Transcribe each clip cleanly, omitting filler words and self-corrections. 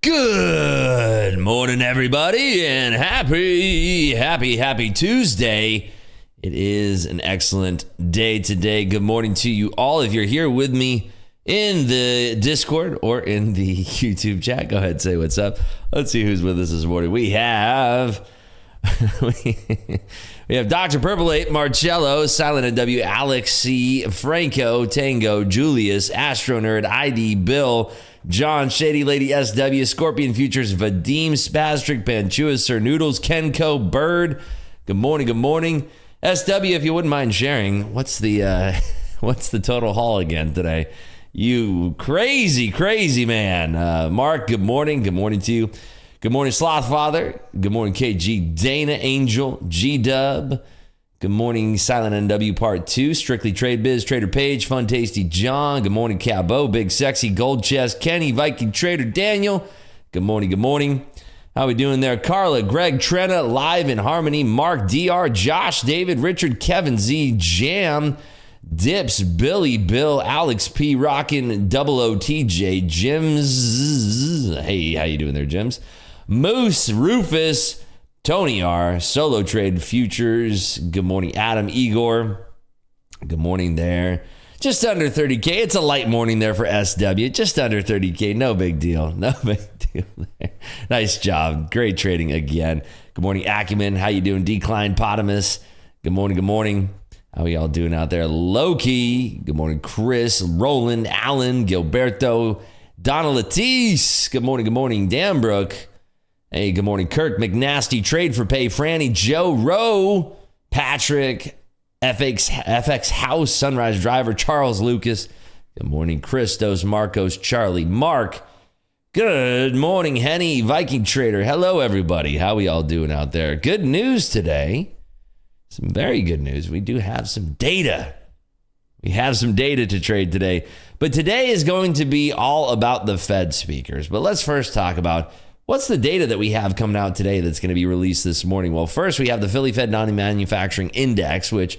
Good morning, everybody, and happy Tuesday. It is an excellent day today. Good morning to you all. If you're here with me in the Discord or in the YouTube chat, go ahead and say what's up. Let's see who's with us this morning. We have Dr. Purple 8, Marcello, Silent NW, Alex C, Franco, Tango, Julius, Astro Nerd, ID, Bill, John, Shady Lady, SW, Scorpion Futures, Vadim, Spastric, Panchua, Sir Noodles, Kenko, Bird. Good morning. SW, if you wouldn't mind sharing, what's the total haul again today? You crazy man. Mark, good morning to you. Good morning, Slothfather. Good morning, KG, Dana, Angel, G-Dub. Good morning, Silent NW Part 2, Strictly Trade Biz, Trader Page, Fun Tasty John. Good morning, Cabo, Big Sexy, Gold Chest, Kenny, Viking Trader Daniel. Good morning. How we doing there? Carla, Greg, Trena, Live in Harmony, Mark, DR, Josh, David, Richard, Kevin Z, Jam, Dips, Billy, Bill, Alex P, Rockin', Double O, TJ, Jims. Hey, how you doing there, Jims? Moose, Rufus, Tony R, Solo Trade Futures. Good morning, Adam, Igor. Good morning there. Just under 30K. It's a light morning there for SW. Just under 30K. No big deal there. Nice job. Great trading again. Good morning, Acumen. How you doing? Decline Potamus. Good morning. How are y'all doing out there? Loki. Good morning, Chris, Roland, Alan, Gilberto, Donna Latisse. Good morning, Danbrook. Hey, good morning, Kirk, McNasty, Trade for Pay, Franny, Joe, Rowe, Patrick, FX House, Sunrise Driver, Charles Lucas. Good morning, Christos, Marcos, Charlie, Mark. Good morning, Henny, Viking Trader. Hello, everybody. How we all doing out there? Good news today. Some very good news. We do have some data. We have some data to trade today. But today is going to be all about the Fed speakers. But let's first talk about what's the data that we have coming out today that's going to be released this morning. Well, first we have the Philly Fed Non-Manufacturing Index, which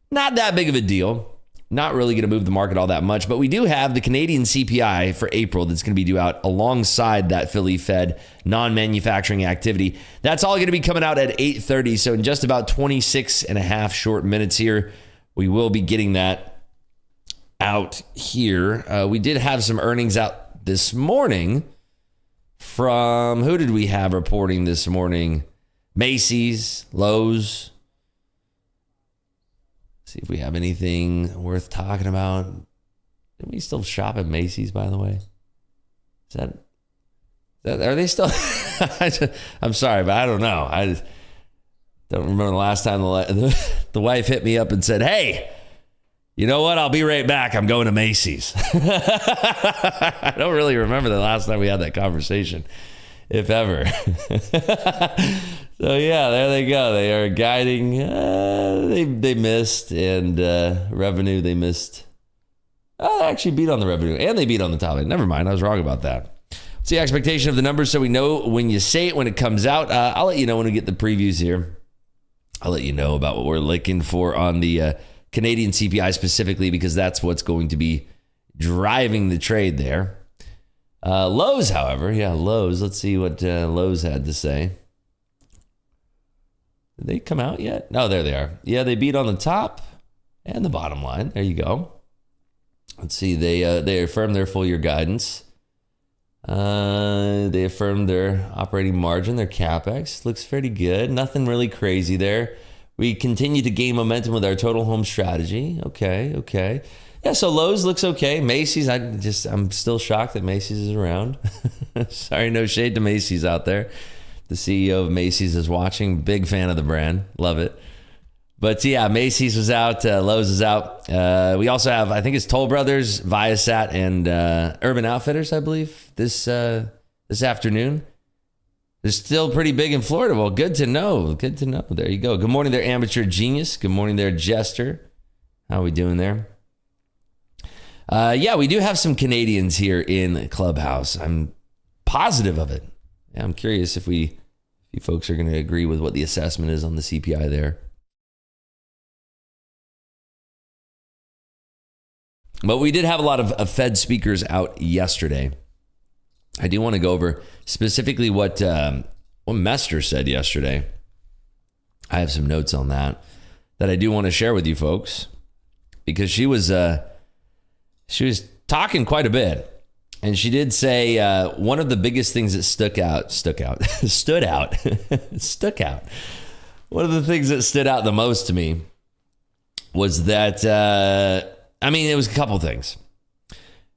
not that big of a deal. Not really going to move the market all that much. But we do have the Canadian CPI for April that's going to be due out alongside that Philly Fed non-manufacturing activity. That's all going to be coming out at 8:30. So in just about 26 and a half short minutes here, we will be getting that out here. We did have some earnings out this morning from, who did we have reporting this morning? Macy's, Lowe's. See if we have anything worth talking about. Do we still shop at Macy's, by the way? Is that are they still? I'm sorry, but I don't know. I just don't remember the last time the wife hit me up and said, "Hey, you know what? I'll be right back. I'm going to Macy's." I don't really remember the last time we had that conversation, if ever. So yeah, there they go. They are guiding. They missed, and revenue they missed. Oh, they actually beat on the revenue, and they beat on the top end. Never mind, I was wrong about that. What's the expectation of the numbers so we know when you say it when it comes out? I'll let you know when we get the previews here. I'll let you know about what we're looking for on the Canadian CPI specifically, because that's what's going to be driving the trade there. Lowe's, however, Lowe's. Let's see what Lowe's had to say. Did they come out yet? No, there they are. Yeah, they beat on the top and the bottom line. There you go. Let's see. They affirmed their full year guidance. They affirmed their operating margin, their CapEx. Looks pretty good. Nothing really crazy there. We continue to gain momentum with our total home strategy. Okay. Yeah, so Lowe's looks okay. Macy's, I'm still shocked that Macy's is around. Sorry, no shade to Macy's out there. The CEO of Macy's is watching. Big fan of the brand. Love it. But yeah, Macy's was out. Lowe's is out. We also have, I think it's Toll Brothers, Viasat, and Urban Outfitters, I believe, this afternoon. They're still pretty big in Florida. Well, good to know. There you go. Good morning there, Amateur Genius. Good morning there, Jester. How are we doing there? Yeah, we do have some Canadians here in Clubhouse. I'm positive of it. Yeah, I'm curious if you folks are going to agree with what the assessment is on the CPI there. But we did have a lot of Fed speakers out yesterday. I do want to go over specifically what Mester said yesterday. I have some notes on that I do want to share with you folks, because she was talking quite a bit. And she did say one of the biggest things that stuck out. One of the things that stood out the most to me was that, it was a couple things.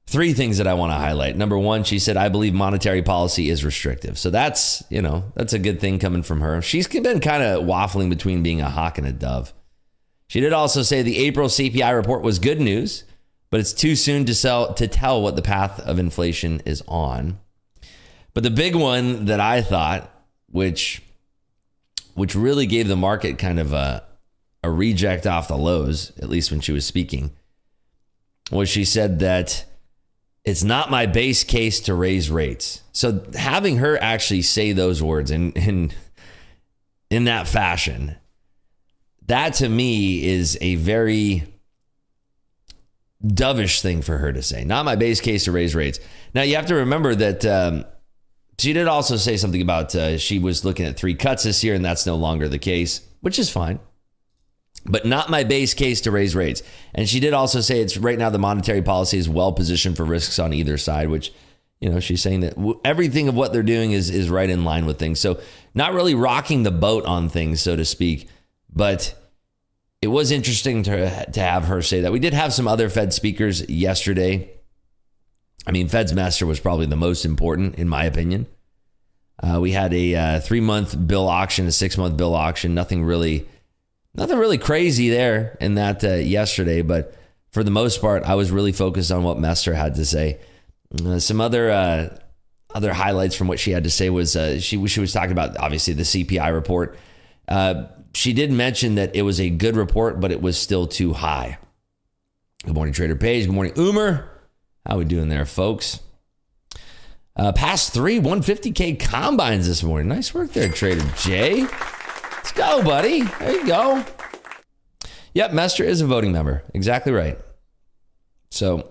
3 things that I want to highlight. Number 1, she said, I believe monetary policy is restrictive. So that's a good thing coming from her. She's been kind of waffling between being a hawk and a dove. She did also say the April CPI report was good news, but it's too soon to tell what the path of inflation is on. But the big one that I thought, which really gave the market kind of a reject off the lows, at least when she was speaking, was she said that it's not my base case to raise rates. So having her actually say those words in that fashion, that to me is a very dovish thing for her to say. Not my base case to raise rates. Now you have to remember that she did also say something about she was looking at 3 cuts this year, and that's no longer the case, which is fine. But not my base case to raise rates. And she did also say it's right now the monetary policy is well positioned for risks on either side, which, she's saying that everything of what they're doing is right in line with things. So not really rocking the boat on things, so to speak. But it was interesting to have her say that. We did have some other Fed speakers yesterday. Fed's Master was probably the most important, in my opinion. We had a 3-month bill auction, a 6-month bill auction. Nothing really crazy there in that yesterday, but for the most part, I was really focused on what Mester had to say. Some other highlights from what she had to say was she was talking about, obviously, the CPI report. She did mention that it was a good report, but it was still too high. Good morning, Trader Page. Good morning, Umer. How we doing there, folks? Past 3 150K combines this morning. Nice work there, Trader J. Let's go, buddy. There you go. Yep, Mester is a voting member. Exactly right. So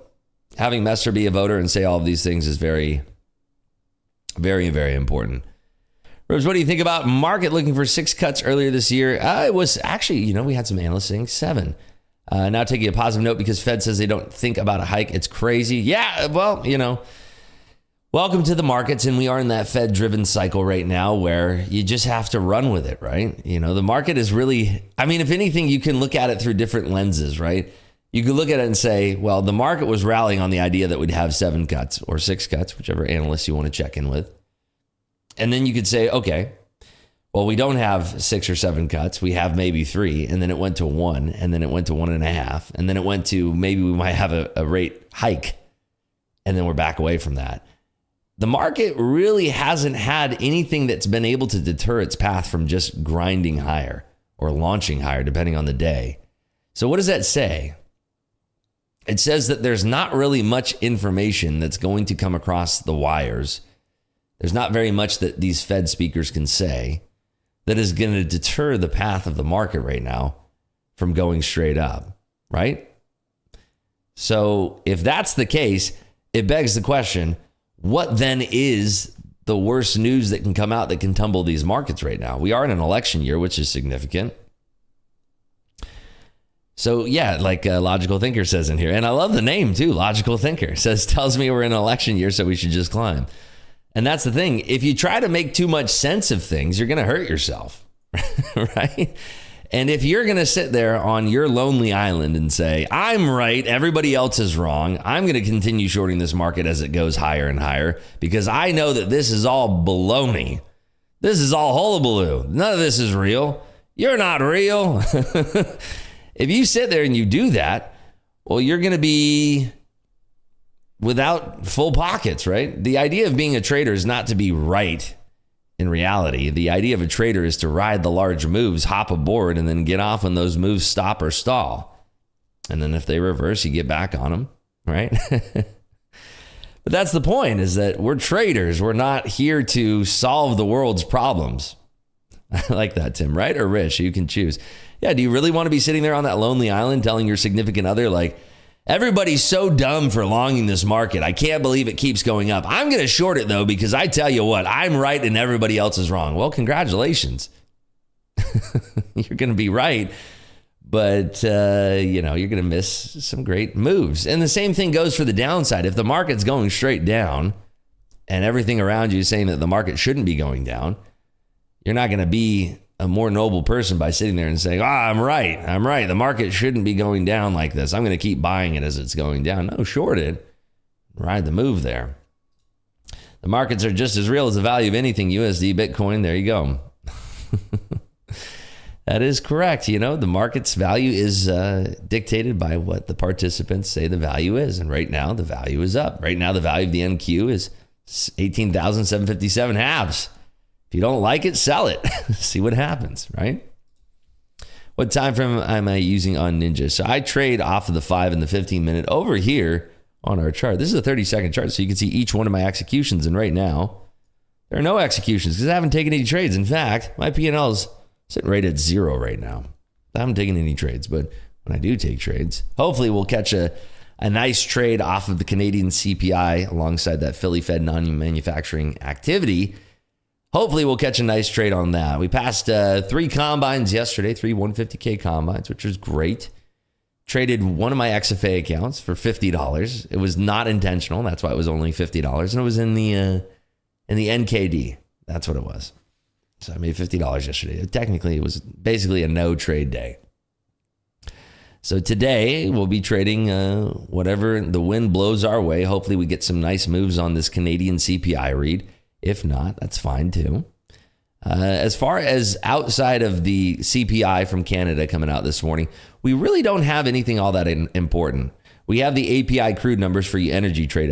having Mester be a voter and say all of these things is very, very, very important. Rose, what do you think about market looking for 6 cuts earlier this year? It was actually, we had some analysts saying 7. Now taking a positive note because Fed says they don't think about a hike. It's crazy. Yeah, well, welcome to the markets, and we are in that Fed-driven cycle right now where you just have to run with it, right? The market is really, if anything, you can look at it through different lenses, right? You could look at it and say, well, the market was rallying on the idea that we'd have 7 cuts or 6 cuts, whichever analyst you want to check in with. And then you could say, okay, well, we don't have 6 or 7 cuts. We have maybe 3, and then it went to 1, and then it went to 1.5, and then it went to maybe we might have a rate hike, and then we're back away from that. The market really hasn't had anything that's been able to deter its path from just grinding higher or launching higher, depending on the day. So what does that say? It says that there's not really much information that's going to come across the wires. There's not very much that these Fed speakers can say that is going to deter the path of the market right now from going straight up, right? So if that's the case, it begs the question, what then is the worst news that can come out that can tumble these markets right now? We are in an election year, which is significant. So yeah, like Logical Thinker says in here, and I love the name too, Logical Thinker, tells me we're in an election year, so we should just climb. And that's the thing. If you try to make too much sense of things, you're going to hurt yourself, right? And if you're going to sit there on your lonely island and say, I'm right, everybody else is wrong, I'm going to continue shorting this market as it goes higher and higher because I know that this is all baloney. This is all hullabaloo. None of this is real. You're not real. If you sit there and you do that, well, you're going to be without full pockets, right? The idea of being a trader is not to be right in reality. The idea of a trader is to ride the large moves, hop aboard, and then get off when those moves stop or stall. And then if they reverse, you get back on them, right? But that's the point, is that we're traders. We're not here to solve the world's problems. I like that, Tim, right? Or Rich, you can choose. Yeah, do you really want to be sitting there on that lonely island telling your significant other, like, Everybody's so dumb for longing this market. I can't believe it keeps going up. I'm going to short it, though, because I tell you what, I'm right and everybody else is wrong. Well, congratulations. You're going to be right, but, you're going to miss some great moves. And the same thing goes for the downside. If the market's going straight down and everything around you is saying that the market shouldn't be going down, you're not going to be a more noble person by sitting there and saying, I'm right. The market shouldn't be going down like this. I'm going to keep buying it as it's going down. No, short it. Ride the move there. The markets are just as real as the value of anything. USD, Bitcoin, there you go. That is correct. The market's value is dictated by what the participants say the value is. And right now, the value is up. Right now, the value of the NQ is 18,757 halves. If you don't like it, sell it. See what happens, right? What time frame am I using on Ninja? So I trade off of the 5 and the 15 minute over here on our chart. This is a 30-second chart, so you can see each one of my executions. And right now, there are no executions because I haven't taken any trades. In fact, my P&L is sitting right at 0 right now. I haven't taken any trades, but when I do take trades, hopefully we'll catch a nice trade off of the Canadian CPI alongside that Philly Fed non-manufacturing activity. Hopefully we'll catch a nice trade on that. We passed 3 combines yesterday, 3 150K combines, which was great. Traded one of my XFA accounts for $50. It was not intentional. That's why it was only $50. And it was in the NKD. That's what it was. So I made $50 yesterday. Technically, it was basically a no trade day. So today we'll be trading whatever the wind blows our way. Hopefully we get some nice moves on this Canadian CPI read. If not, that's fine too. As far as outside of the CPI from Canada coming out this morning, we really don't have anything all that important. We have the API crude numbers for your energy trade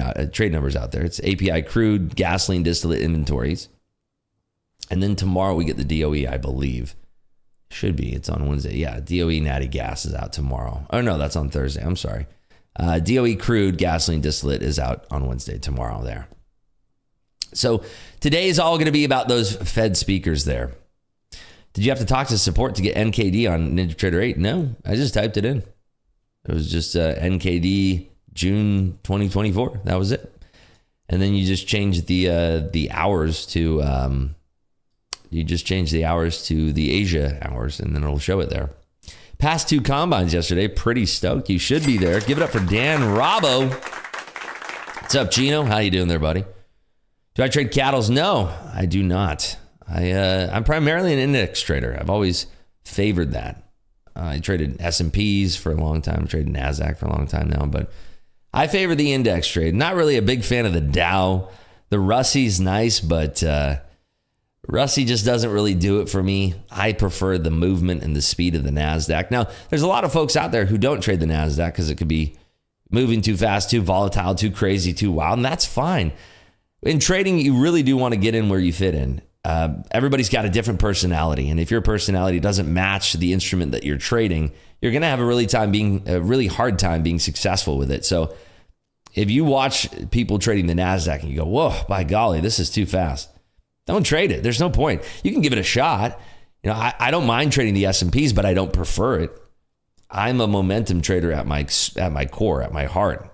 numbers out there. It's API crude, gasoline distillate inventories. And then tomorrow we get the DOE, I believe. Should be. It's on Wednesday. Yeah, DOE natty gas is out tomorrow. Oh, no, that's on Thursday. I'm sorry. DOE crude, gasoline distillate is out on Wednesday, tomorrow there. So today is all going to be about those Fed speakers there. Did you have to talk to support to get NKD on NinjaTrader 8? No, I just typed it in. It was just NKD June 2024. That was it. And then you just change the hours to the Asia hours, and then it'll show it there. Past 2 combines yesterday. Pretty stoked. You should be there. Give it up for Dan Robbo. What's up, Gino? How you doing there, buddy? Do I trade cattles? No, I do not. I'm primarily an index trader. I've always favored that. I traded S&Ps for a long time. I traded NASDAQ for a long time now, but I favor the index trade. Not really a big fan of the Dow. The Russie's nice, but Russie just doesn't really do it for me. I prefer the movement and the speed of the NASDAQ. Now, there's a lot of folks out there who don't trade the NASDAQ because it could be moving too fast, too volatile, too crazy, too wild, and that's fine. In trading, you really do want to get in where you fit in. Everybody's got a different personality, and if your personality doesn't match the instrument that you're trading, you're going to have a really hard time being successful with it. So if you watch people trading the NASDAQ and you go, whoa, by golly, this is too fast, don't trade it. There's no point. You can give it a shot. I don't mind trading the S&Ps, but I don't prefer it. I'm a momentum trader at my core, at my heart.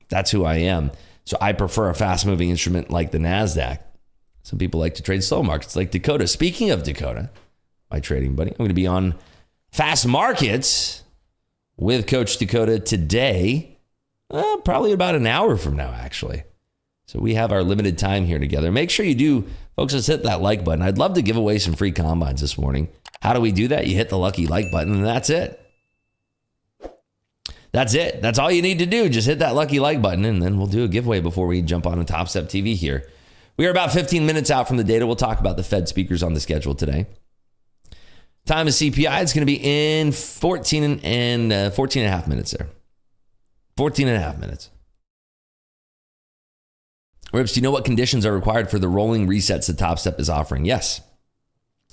That's who I am. So I prefer a fast-moving instrument like the NASDAQ. Some people like to trade slow markets like Dakota. Speaking of Dakota, my trading buddy, I'm going to be on Fast Markets with Coach Dakota today, probably about an hour from now, actually. So we have our limited time here together. Make sure you do, folks, just hit that like button. I'd love to give away some free combines this morning. How do we do that? You hit the lucky like button, and that's it. That's it. That's all you need to do. Just hit that lucky like button, and then we'll do a giveaway before we jump on Topstep TV here. We are about 15 minutes out from the data. We'll talk about the Fed speakers on the schedule today. Time of CPI, it's going to be in 14 and a half minutes there. 14 and a half minutes. Rips, do you know what conditions are required for the rolling resets that Topstep is offering? Yes.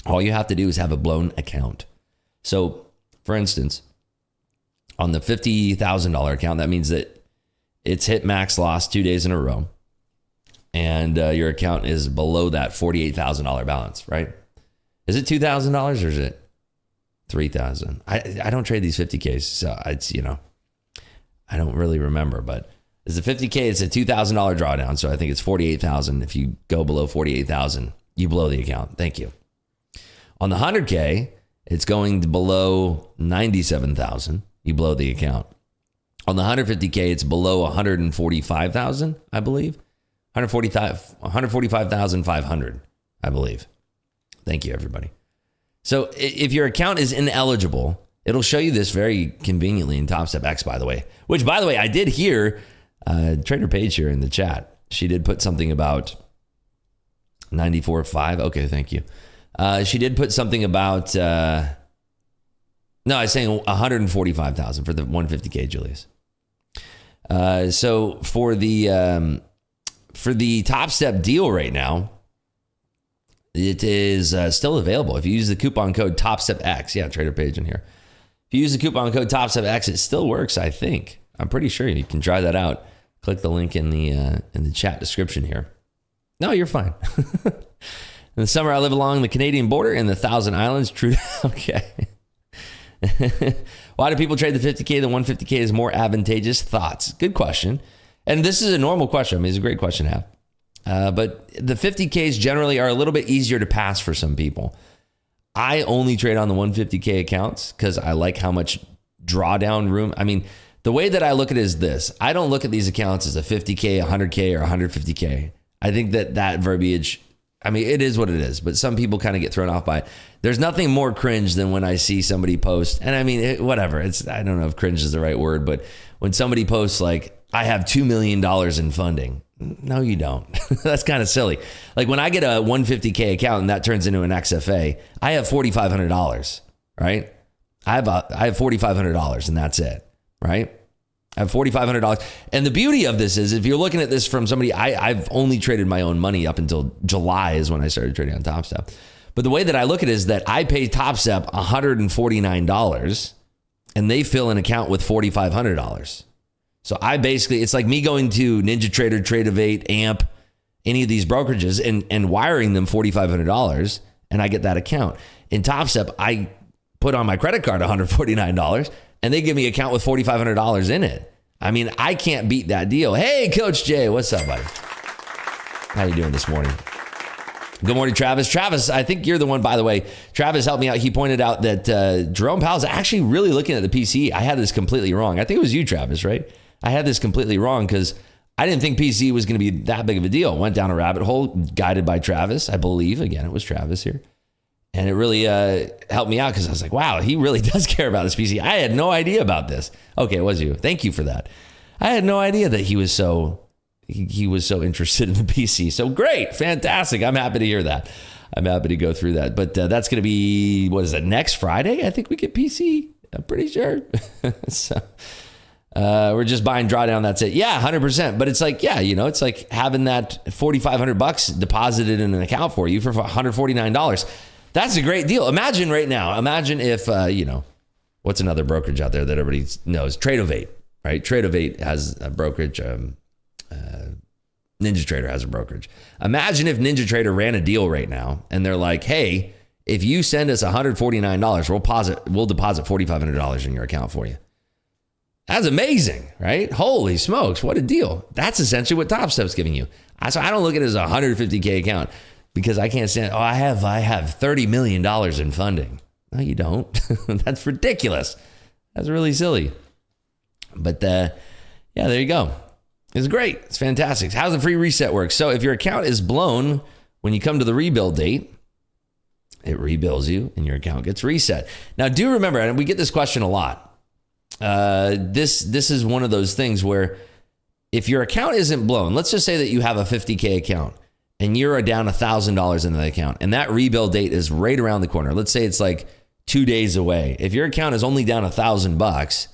All you have to do is have a blown account. So, for instance, on the $50,000 account, that means that it's hit max loss 2 days in a row, and your account is below that $48,000 balance, right? Is it $2,000 or is it $3,000? I don't trade these 50Ks, so it's, I don't really remember, but it's a 50K. It's a $2,000 drawdown. So I think it's 48,000. If you go below 48,000, you blow the account. Thank you. On the 100K, it's going below 97,000. You blow the account. On the 150K, it's below 145,000, I believe. 145,500, I believe. Thank you, everybody. So if your account is ineligible, it'll show you this very conveniently in Topstep X, by the way. Which, by the way, I did hear Trader Paige here in the chat. She did put something about 94.5. Okay, thank you. She did put something about... no, I was saying 145,000 for the 150K, Julius. So for the Topstep deal right now, it is still available. If you use the coupon code TOPSTEPX, yeah, Trader Paige in here. If you use the coupon code TOPSTEPX, it still works, I think. I'm pretty sure you can try that out. Click the link in the chat description here. No, you're fine. In the summer, I live along the Canadian border in the Thousand Islands. True. Okay. Why do people trade the 50K? The 150K is more advantageous. Thoughts? Good question. And this is a normal question. I mean, it's a great question to have. But the 50Ks generally are a little bit easier to pass for some people. I only trade on the 150K accounts because I like how much drawdown room. I mean, the way that I look at it is this. I don't look at these accounts as a 50K, 100K, or 150K. I think that verbiage, I mean, it is what it is, but some people kind of get thrown off by it. There's nothing more cringe than when I see somebody post, and I mean, whatever. I don't know if cringe is the right word, but when somebody posts like, I have $2 million in funding. No, you don't. That's kind of silly. Like when I get a 150K account and that turns into an XFA, I have $4,500, right? I have $4,500 and that's it, right? I have $4,500. And the beauty of this is if you're looking at this from somebody, I've only traded my own money up until July is when I started trading on Topstep. But the way that I look at it is that I pay Topstep $149 and they fill an account with $4,500. So I basically, it's like me going to NinjaTrader, Tradeovate, AMP, any of these brokerages and wiring them $4,500 and I get that account. In Topstep, I put on my credit card $149 and they give me an account with $4,500 in it. I mean, I can't beat that deal. Hey, Coach Jay, what's up, buddy? How you doing this morning? Good morning, Travis. Travis, I think you're the one, by the way. Travis helped me out. He pointed out that Jerome Powell's actually really looking at the PCE. I had this completely wrong. I think it was you, Travis, right? I had this completely wrong because I didn't think PCE was going to be that big of a deal. Went down a rabbit hole guided by Travis, I believe. Again, it was Travis here. And it really helped me out because I was like, wow, he really does care about this PCE. I had no idea about this. Okay, it was you. Thank you for that. I had no idea that he was so interested in the PC. So great, fantastic. I'm happy to hear that. I'm happy to go through that. But that's going to be, what is it, next Friday? I think we get PC. I'm pretty sure. So we're just buying drawdown. That's it. Yeah, 100%. But it's like, yeah, you know, it's like having that $4,500 deposited in an account for you for $149. That's a great deal. Imagine right now. Imagine if, you know, what's another brokerage out there that everybody knows? Tradeovate, right? Tradeovate has a brokerage. NinjaTrader has a brokerage. Imagine if NinjaTrader ran a deal right now and they're like, hey, if you send us $149, we'll deposit $4,500 in your account for you. That's amazing, right? Holy smokes, what a deal. That's essentially what Topstep's giving you. So I don't look at it as a 150K account because I can't stand, I have $30 million in funding. No, you don't. That's ridiculous. That's really silly. But yeah, there you go. It's great. It's fantastic. How's the free reset work? So if your account is blown, when you come to the rebuild date, it rebuilds you and your account gets reset. Now, do remember, and we get this question a lot. This is one of those things where if your account isn't blown, let's just say that you have a 50K account and you're down $1,000 in the account and that rebuild date is right around the corner. Let's say it's like 2 days away. If your account is only down $1,000,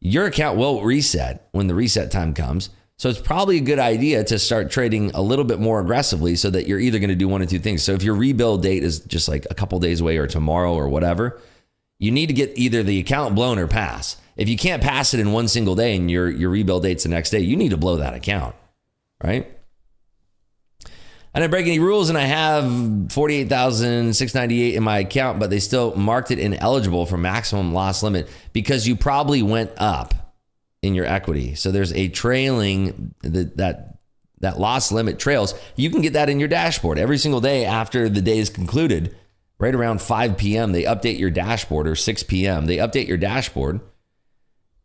your account will reset when the reset time comes. So it's probably a good idea to start trading a little bit more aggressively so that you're either going to do one of two things. So if your rebuild date is just like a couple days away or tomorrow or whatever, you need to get either the account blown or pass. If you can't pass it in one single day and your rebuild date's the next day, you need to blow that account, right? I didn't break any rules and I have 48,698 in my account, but they still marked it ineligible for maximum loss limit because you probably went up in your equity. So there's a trailing, that loss limit trails. You can get that in your dashboard every single day after the day is concluded. Right around 5 p.m., they update your dashboard, or 6 p.m., they update your dashboard.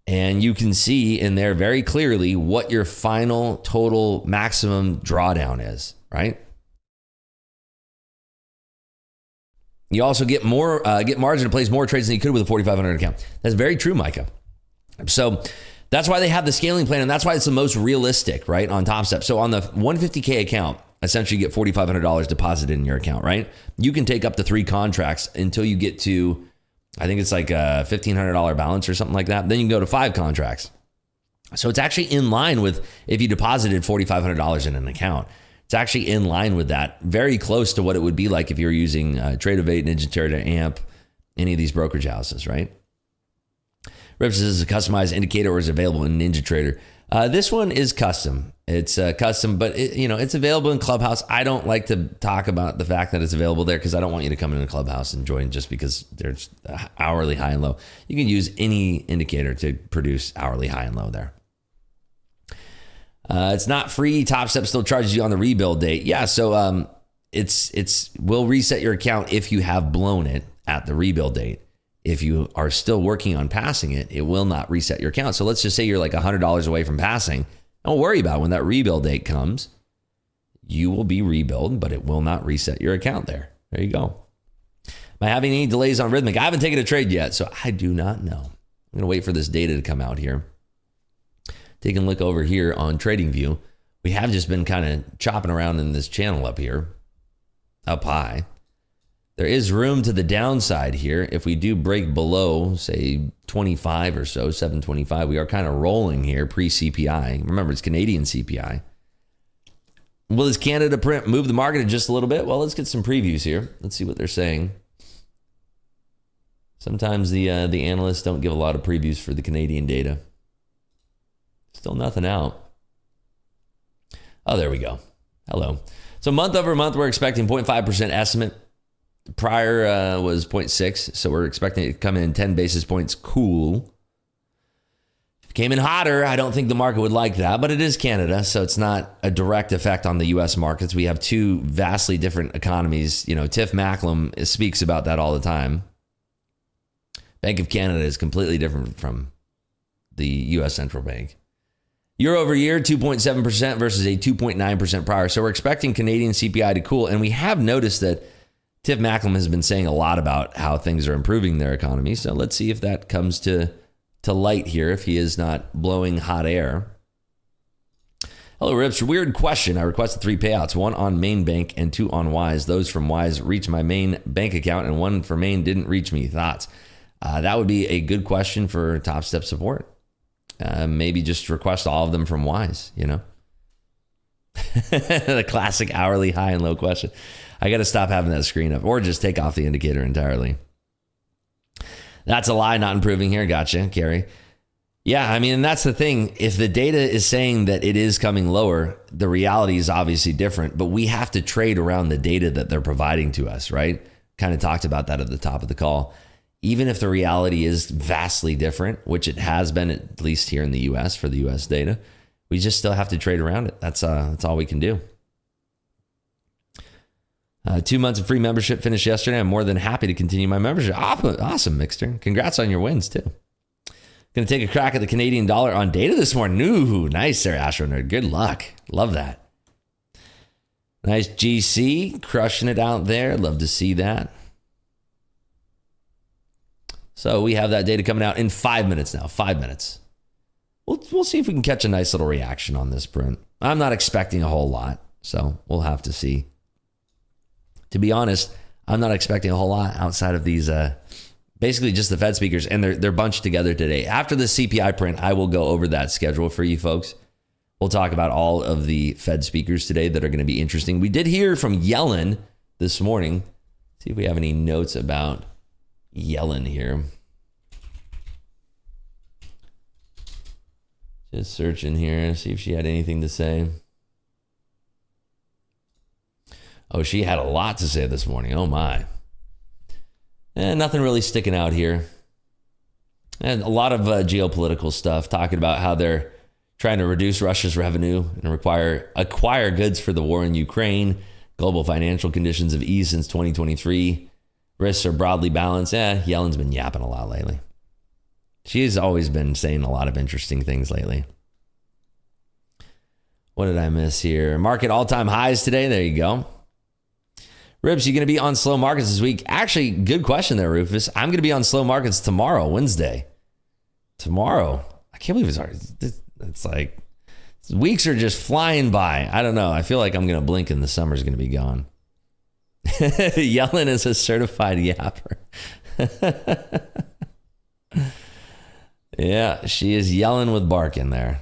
And you can see in there very clearly what your final total maximum drawdown is, right? You also get margin to place more trades than you could with a 4,500 account. That's very true, Micah. So that's why they have the scaling plan, and that's why it's the most realistic, right, on Topstep. So on the 150K account, essentially you get $4,500 deposited in your account, right? You can take up to 3 contracts until you get to, I think it's like a $1,500 balance or something like that. Then you can go to 5 contracts. So it's actually in line with if you deposited $4,500 in an account. It's actually in line with that, very close to what it would be like if you're using Trade-O-Vate, NinjaTrader, AMP, any of these brokerage houses, right? Rips is a customized indicator, or is available in NinjaTrader. This one is custom. It's custom, but it's available in Clubhouse. I don't like to talk about the fact that it's available there because I don't want you to come into Clubhouse and join just because there's hourly high and low. You can use any indicator to produce hourly high and low there. It's not free. Topstep still charges you on the rebuild date. Yeah, so we'll reset your account if you have blown it at the rebuild date. If you are still working on passing it, it will not reset your account. So let's just say you're like $100 away from passing. Don't worry about it. When that rebuild date comes, you will be rebuild, but it will not reset your account there. There you go. Am I having any delays on Rhythmic? I haven't taken a trade yet, so I do not know. I'm going to wait for this data to come out here. Taking a look over here on TradingView. We have just been kind of chopping around in this channel up here, up high. There is room to the downside here. If we do break below, say 25 or so, 725, we are kind of rolling here pre-CPI. Remember, it's Canadian CPI. Will this Canada print move the market just a little bit? Well, let's get some previews here. Let's see what they're saying. Sometimes the analysts don't give a lot of previews for the Canadian data. Still nothing out. Oh, there we go. Hello. So month over month, we're expecting 0.5% estimate. Prior was 0.6, so we're expecting it to come in 10 basis points cool. If it came in hotter, I don't think the market would like that, but it is Canada, so it's not a direct effect on the U.S. markets. We have two vastly different economies. Tiff Macklem speaks about that all the time. Bank of Canada is completely different from the U.S. Central Bank. Year over year, 2.7% versus a 2.9% prior. So we're expecting Canadian CPI to cool, and we have noticed that Tiff Macklem has been saying a lot about how things are improving their economy. So let's see if that comes to light here, if he is not blowing hot air. Hello, Rips. Weird question. I requested 3 payouts, 1 on Main Bank and 2 on Wise. Those from Wise reached my main bank account, and 1 for Main didn't reach me. Thoughts? That would be a good question for Topstep support. Maybe just request all of them from Wise, The classic hourly high and low question. I got to stop having that screen up, or just take off the indicator entirely. That's a lie, not improving here. Gotcha, Carrie. Yeah, I mean, and that's the thing. If the data is saying that it is coming lower, the reality is obviously different, but we have to trade around the data that they're providing to us, right? Kind of talked about that at the top of the call. Even if the reality is vastly different, which it has been, at least here in the U.S. for the U.S. data, we just still have to trade around it. That's all we can do. 2 months of free membership finished yesterday. I'm more than happy to continue my membership. Awesome, Mixter. Congrats on your wins, too. Going to take a crack at the Canadian dollar on data this morning. Ooh, nice there, Astro Nerd. Good luck. Love that. Nice GC. Crushing it out there. Love to see that. So we have that data coming out in 5 minutes now. 5 minutes. We'll see if we can catch a nice little reaction on this print. I'm not expecting a whole lot, so we'll have to see. To be honest, I'm not expecting a whole lot outside of these, basically just the Fed speakers, and they're bunched together today. After the CPI print, I will go over that schedule for you folks. We'll talk about all of the Fed speakers today that are going to be interesting. We did hear from Yellen this morning. See if we have any notes about Yellen here. Just searching here, see if she had anything to say. Oh, she had a lot to say this morning. Oh, my. Nothing really sticking out here. And a lot of geopolitical stuff, talking about how they're trying to reduce Russia's revenue and acquire goods for the war in Ukraine. Global financial conditions have eased since 2023. Risks are broadly balanced. Yellen's been yapping a lot lately. She's always been saying a lot of interesting things lately. What did I miss here? Market all-time highs today. There you go. Ribs, you going to be on slow markets this week? Actually, good question there, Rufus. I'm going to be on slow markets tomorrow, Wednesday. Tomorrow. I can't believe it's already. It's like weeks are just flying by. I don't know. I feel like I'm going to blink and the summer's going to be gone. Yellen is a certified yapper. Yeah, she is yelling with bark in there.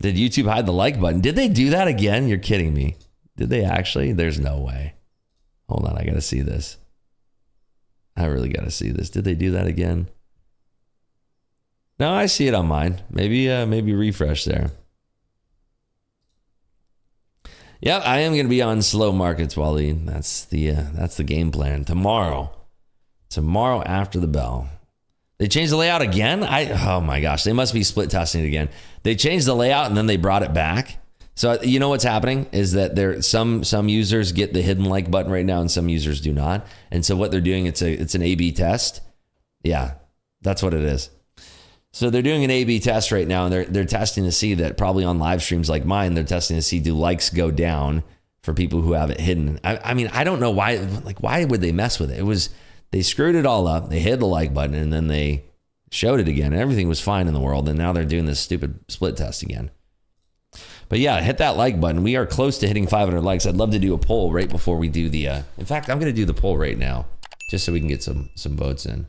Did YouTube hide the like button? Did they do that again? You're kidding me. Did they actually? There's no way. Hold on, I got to see this. I really got to see this. Did they do that again? No, I see it on mine. Maybe refresh there. Yep, I am going to be on slow markets, Wally. That's the game plan. Tomorrow after the bell. They changed the layout again? Oh my gosh, they must be split testing it again. They changed the layout and then they brought it back. So you know what's happening is that there some users get the hidden like button right now and some users do not. And so what they're doing, it's an A/B test. Yeah, that's what it is. So they're doing an A/B test right now, and they're testing to see that probably on live streams like mine, they're testing to see do likes go down for people who have it hidden. I mean, I don't know why. Like, why would they mess with it? They screwed it all up. They hid the like button, and then they showed it again. And everything was fine in the world, and now they're doing this stupid split test again. But yeah, hit that like button. We are close to hitting 500 likes. I'd love to do a poll right before we do the. In fact, I'm going to do the poll right now, just so we can get some votes in.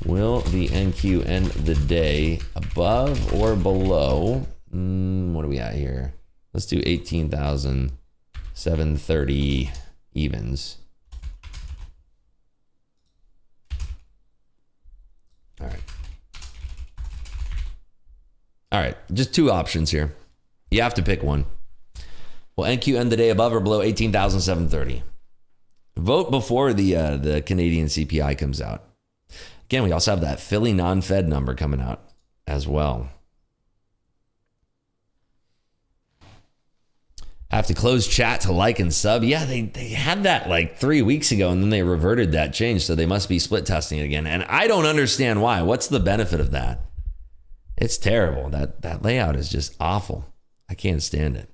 Will the NQ end the day above or below? What are we at here? Let's do 18,730 evens. All right. Just two options here. You have to pick one. Will NQ end the day above or below 18,730? Vote before the Canadian CPI comes out. Again, we also have that Philly non-Fed number coming out as well. Have to close chat to like and sub. Yeah, they had that like 3 weeks ago, and then they reverted that change, so they must be split testing it again. And I don't understand why. What's the benefit of that? It's terrible. That layout is just awful. I can't stand it.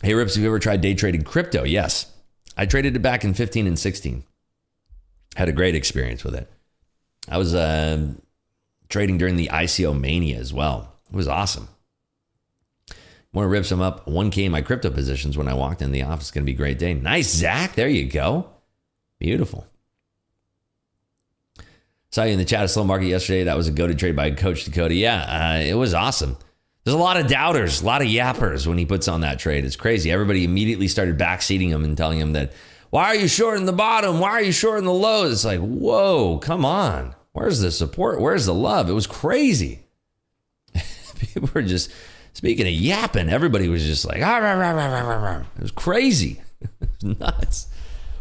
Hey, Rips, have you ever tried day trading crypto? Yes. I traded it back in 15 and 16. Had a great experience with it. I was trading during the ICO mania as well. It was awesome. Want to rip some up 1K in my crypto positions when I walked in the office. It's going to be a great day. Nice, Zach. There you go. Beautiful. Saw you in the chat of Slow Market yesterday. That was a go-to trade by Coach Dakota. Yeah, it was awesome. There's a lot of doubters, a lot of yappers when he puts on that trade. It's crazy. Everybody immediately started backseating him and telling him that, why are you shorting the bottom? Why are you shorting the lows? It's like, whoa, come on. Where's the support? Where's the love? It was crazy. People were just, speaking of yapping, everybody was just like, ah, rah, rah, rah, rah, rah, rah. It was crazy. It was nuts.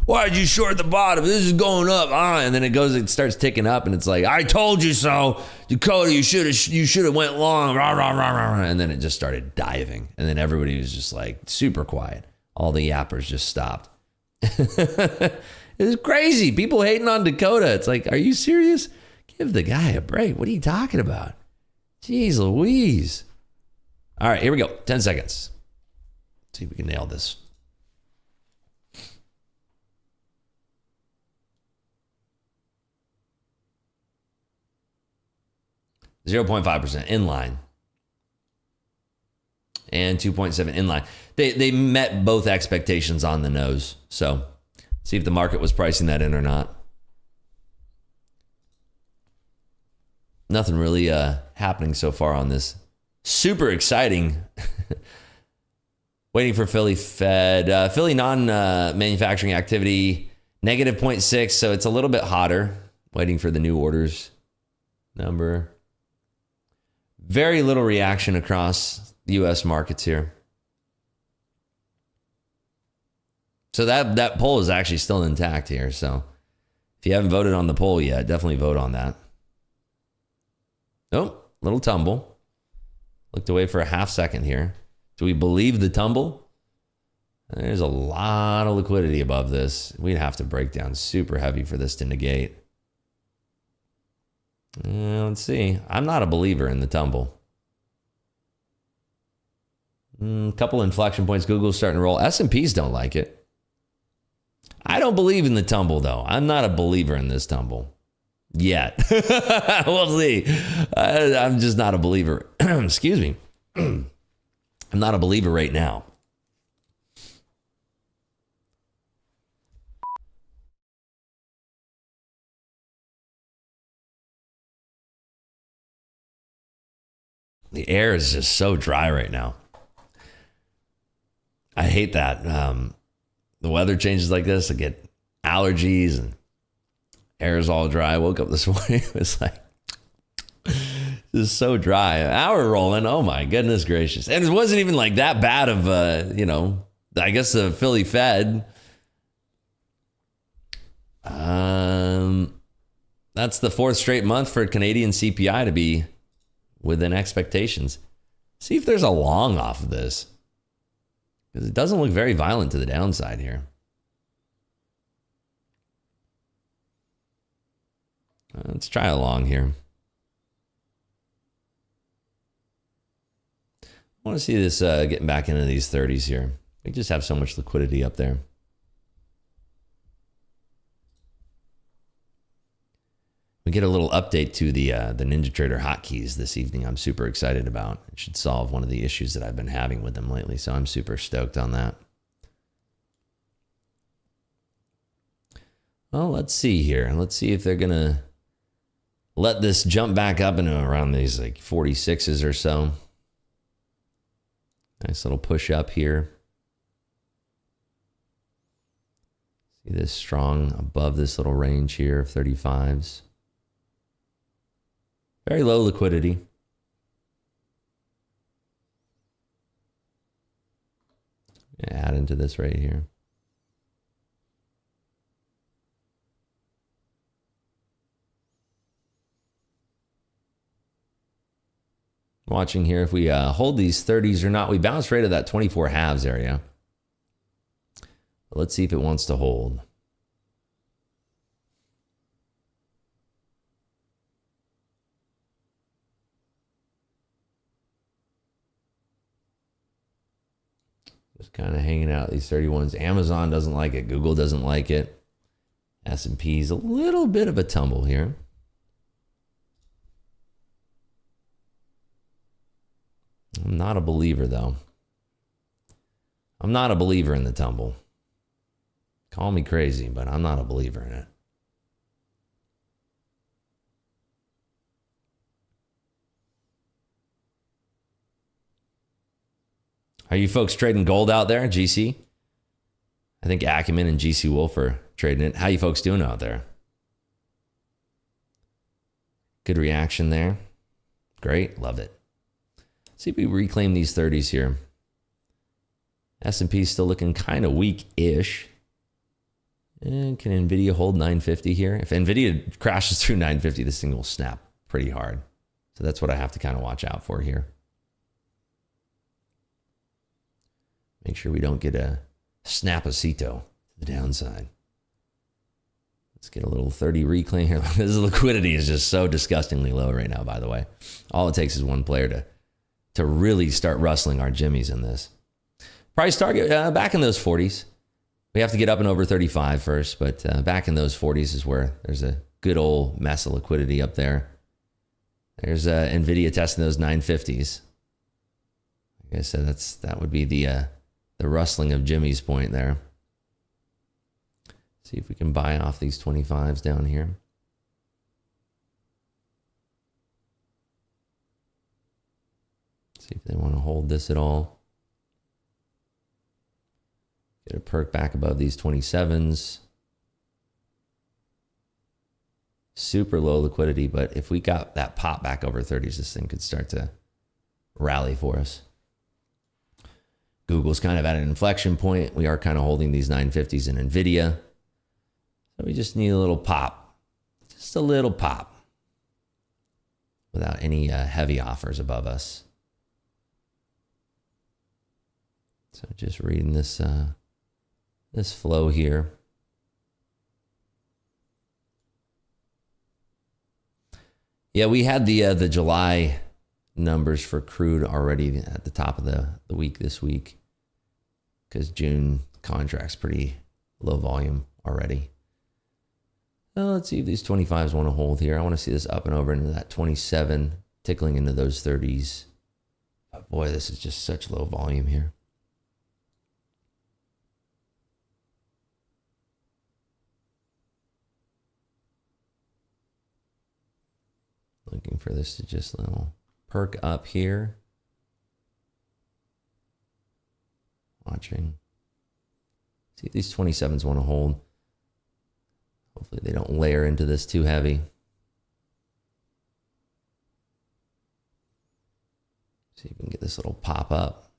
Why did you short the bottom? This is going up. And then it starts ticking up, and it's like, I told you so. Dakota, you should have went long. Rah, rah, rah, rah. And then it just started diving. And then everybody was just like super quiet. All the yappers just stopped. It was crazy. People hating on Dakota. It's like, are you serious? Give the guy a break. What are you talking about? Jeez Louise. All right, here we go. 10 seconds. Let's see if we can nail this. .5% in line. And 2.7 in line. They met both expectations on the nose. So see if the market was pricing that in or not. Nothing really happening so far on this. Super exciting. Waiting for Philly Fed. Philly non-manufacturing activity, negative 0.6. So it's a little bit hotter. Waiting for the new orders number. Very little reaction across the U.S. markets here. So that poll is actually still intact here. So If you haven't voted on the poll yet, definitely vote on that. Oh, little tumble. Looked away for a half second here. Do we believe the tumble? There's a lot of liquidity above this. We'd have to break down super heavy for this to negate. Let's see. I'm not a believer in the tumble. Couple inflection points. Google's starting to roll. S&Ps don't like it. I don't believe in the tumble, though. I'm not a believer in this tumble. Yet. We'll see. I'm just not a believer. Excuse me. I'm not a believer right now. The air is just so dry right now. I hate that. The weather changes like this. I get allergies and air is all dry. I woke up this morning. It was like, this is so dry. An hour rolling. Oh my goodness gracious. And it wasn't even like that bad of, I guess the Philly Fed. That's the fourth straight month for Canadian CPI to be within expectations. See if there's a long off of this, because it doesn't look very violent to the downside here. Let's try a long here. I want to see this getting back into these 30s here. We just have so much liquidity up there. We get a little update to the NinjaTrader hotkeys this evening. I'm super excited about. It should solve one of the issues that I've been having with them lately, so I'm super stoked on that. Well, let's see here. Let's see if they're going to let this jump back up into around these like 46s or so. Nice little push up here. See this strong above this little range here of 35s. Very low liquidity. Add into this right here. Watching here if we hold these 30s or not. We bounced right at that 24 halves area. But let's see if it wants to hold. Just kind of hanging out these 31s. Amazon doesn't like it. Google doesn't like it. S&P's a little bit of a tumble here. I'm not a believer, though. I'm not a believer in the tumble. Call me crazy, but I'm not a believer in it. Are you folks trading gold out there, GC? I think Acumen and GC Wolf are trading it. How you folks doing out there? Good reaction there. Great, love it. See if we reclaim these 30s here. S&P still looking kind of weak-ish. And can NVIDIA hold 950 here? If NVIDIA crashes through 950, this thing will snap pretty hard. So that's what I have to kind of watch out for here. Make sure we don't get a snapacito to the downside. Let's get a little 30 reclaim here. This liquidity is just so disgustingly low right now, by the way. All it takes is one player to really start rustling our jimmies in this. Price target back in those 40s. We have to get up and over 35 first, but back in those 40s is where there's a good old mess of liquidity up there. There's NVIDIA testing those 950s. Like I said, that would be the rustling of Jimmy's point there. See if we can buy off these 25s down here. See if they want to hold this at all. Get a perk back above these 27s. Super low liquidity, but if we got that pop back over 30s, this thing could start to rally for us. Google's kind of at an inflection point. We are kind of holding these 950s in NVIDIA. So we just need a little pop. Just a little pop. Without any heavy offers above us. So just reading this this flow here. Yeah, we had the July numbers for crude already at the top of the week this week, because June contract's pretty low volume already. Well, let's see if these 25s want to hold here. I want to see this up and over into that 27, tickling into those 30s. But boy, this is just such low volume here. Looking for this to just little perk up here. Watching. See if these 27s want to hold. Hopefully they don't layer into this too heavy. See if we can get this little pop up.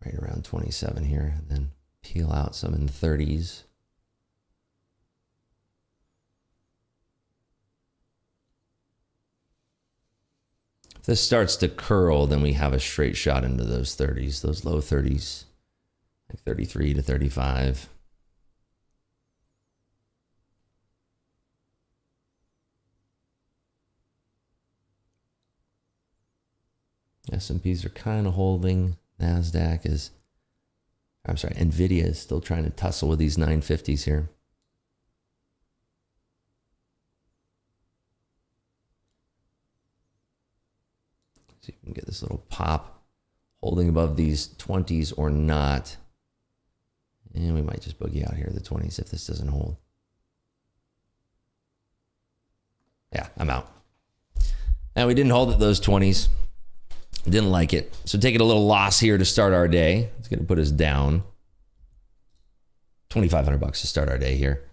Right around 27 here. And then peel out some in the 30s. If this starts to curl, then we have a straight shot into those 30s, those low 30s, like 33 to 35. S&Ps are kind of holding. NASDAQ is, I'm sorry, NVIDIA is still trying to tussle with these 950s here. See if we can get this little pop holding above these 20s or not. And we might just boogie out here the 20s if this doesn't hold. Yeah, I'm out. And we didn't hold at those 20s. Didn't like it. So taking a little loss here to start our day. It's going to put us down. $2,500 to start our day here. I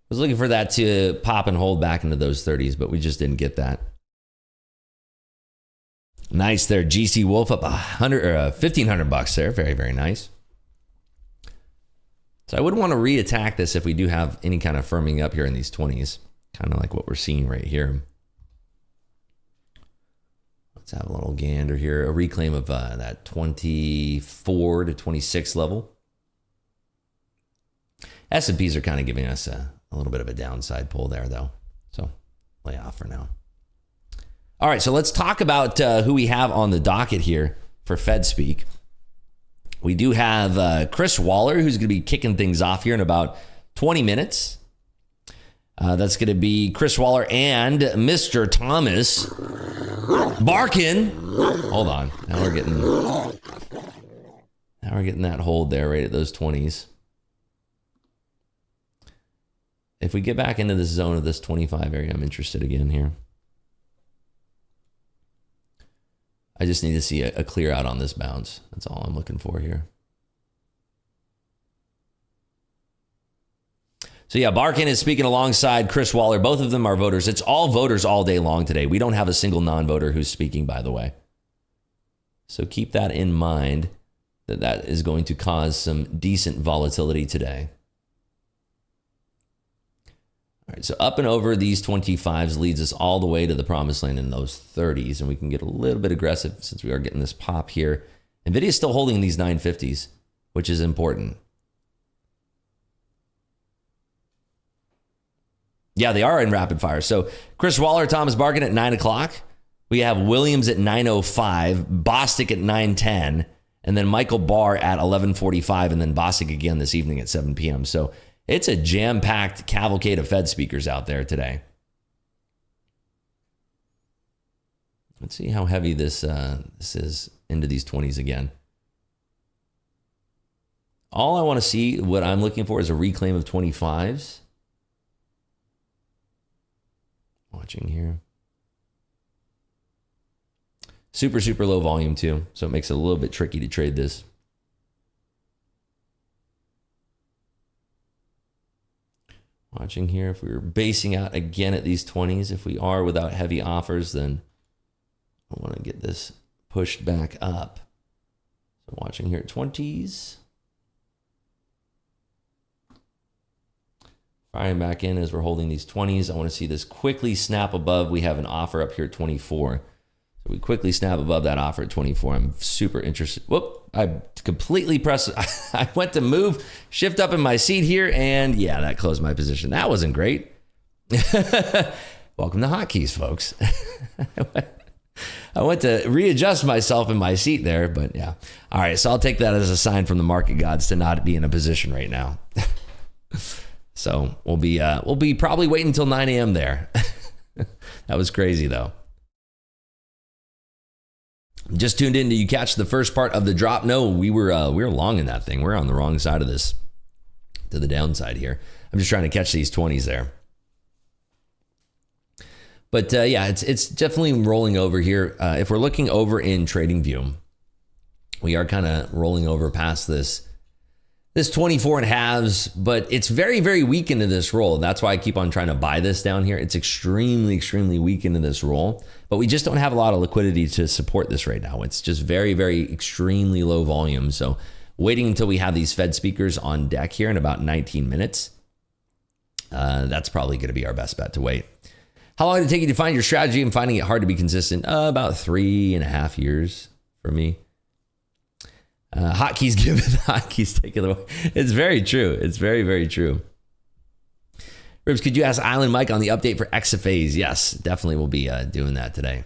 was looking for that to pop and hold back into those 30s, but we just didn't get that. Nice there. GC Wolf up $1,500 there. Very, very nice. So I would want to re-attack this if we do have any kind of firming up here in these 20s. Kind of like what we're seeing right here. Let's have a little gander here. A reclaim of that 24 to 26 level. S&Ps are kind of giving us a little bit of a downside pull there, though. So lay off for now. All right, so let's talk about who we have on the docket here for Fed Speak. We do have Chris Waller, who's going to be kicking things off here in about 20 minutes. That's going to be Chris Waller and Mr. Thomas Barkin. Hold on. Now we're getting that hold there right at those 20s. If we get back into this zone of this 25 area, I'm interested again here. I just need to see a clear out on this bounce. That's all I'm looking for here. So yeah, Barkin is speaking alongside Chris Waller. Both of them are voters. It's all voters all day long today. We don't have a single non-voter who's speaking, by the way. So keep that in mind, that is going to cause some decent volatility today. All right, so up and over these 25s leads us all the way to the promised land in those 30s, and we can get a little bit aggressive since we are getting this pop here. NVIDIA is still holding these 950s, which is important. Yeah, they are in rapid fire. So Chris Waller, Thomas Barkin at 9 o'clock. We have Williams at 9:05, Bostic at 9:10, and then Michael Barr at 11:45, and then Bostic again this evening at 7 p.m. So it's a jam-packed cavalcade of Fed speakers out there today. Let's see how heavy this is into these 20s again. All I want to see, what I'm looking for, is a reclaim of 25s. Watching here. Super, super low volume too, so it makes it a little bit tricky to trade this. Watching here, if we were basing out again at these 20s, if we are without heavy offers, then I want to get this pushed back up. So watching here at 20s. Firing back in as we're holding these 20s. I want to see this quickly snap above. We have an offer up here at 24. So we quickly snap above that offer at 24. I'm super interested. Whoop, I completely pressed. I went to move, shift up in my seat here, and yeah, that closed my position. That wasn't great. Welcome to hotkeys, folks. I went to readjust myself in my seat there, but yeah. All right, so I'll take that as a sign from the market gods to not be in a position right now. So we'll be probably waiting until 9 a.m. there. That was crazy though. Just tuned in. Did you catch the first part of the drop? No, we were long in that thing. We're on the wrong side of this, to the downside here. I'm just trying to catch these 20s there. But yeah, it's definitely rolling over here. If we're looking over in trading view, we are kind of rolling over past this 24 and halves, but it's very, very weak into this roll. That's why I keep on trying to buy this down here. It's extremely, extremely weak into this roll, but we just don't have a lot of liquidity to support this right now. It's just very, very extremely low volume. So waiting until we have these Fed speakers on deck here in about 19 minutes, that's probably going to be our best bet to wait. How long did it take you to find your strategy? I'm finding it hard to be consistent. About 3.5 years for me. Hotkeys give it, hotkeys take it away. It's very true. It's very, very true. Ribs, could you ask Island Mike on the update for XFAs? Yes, definitely will be doing that today.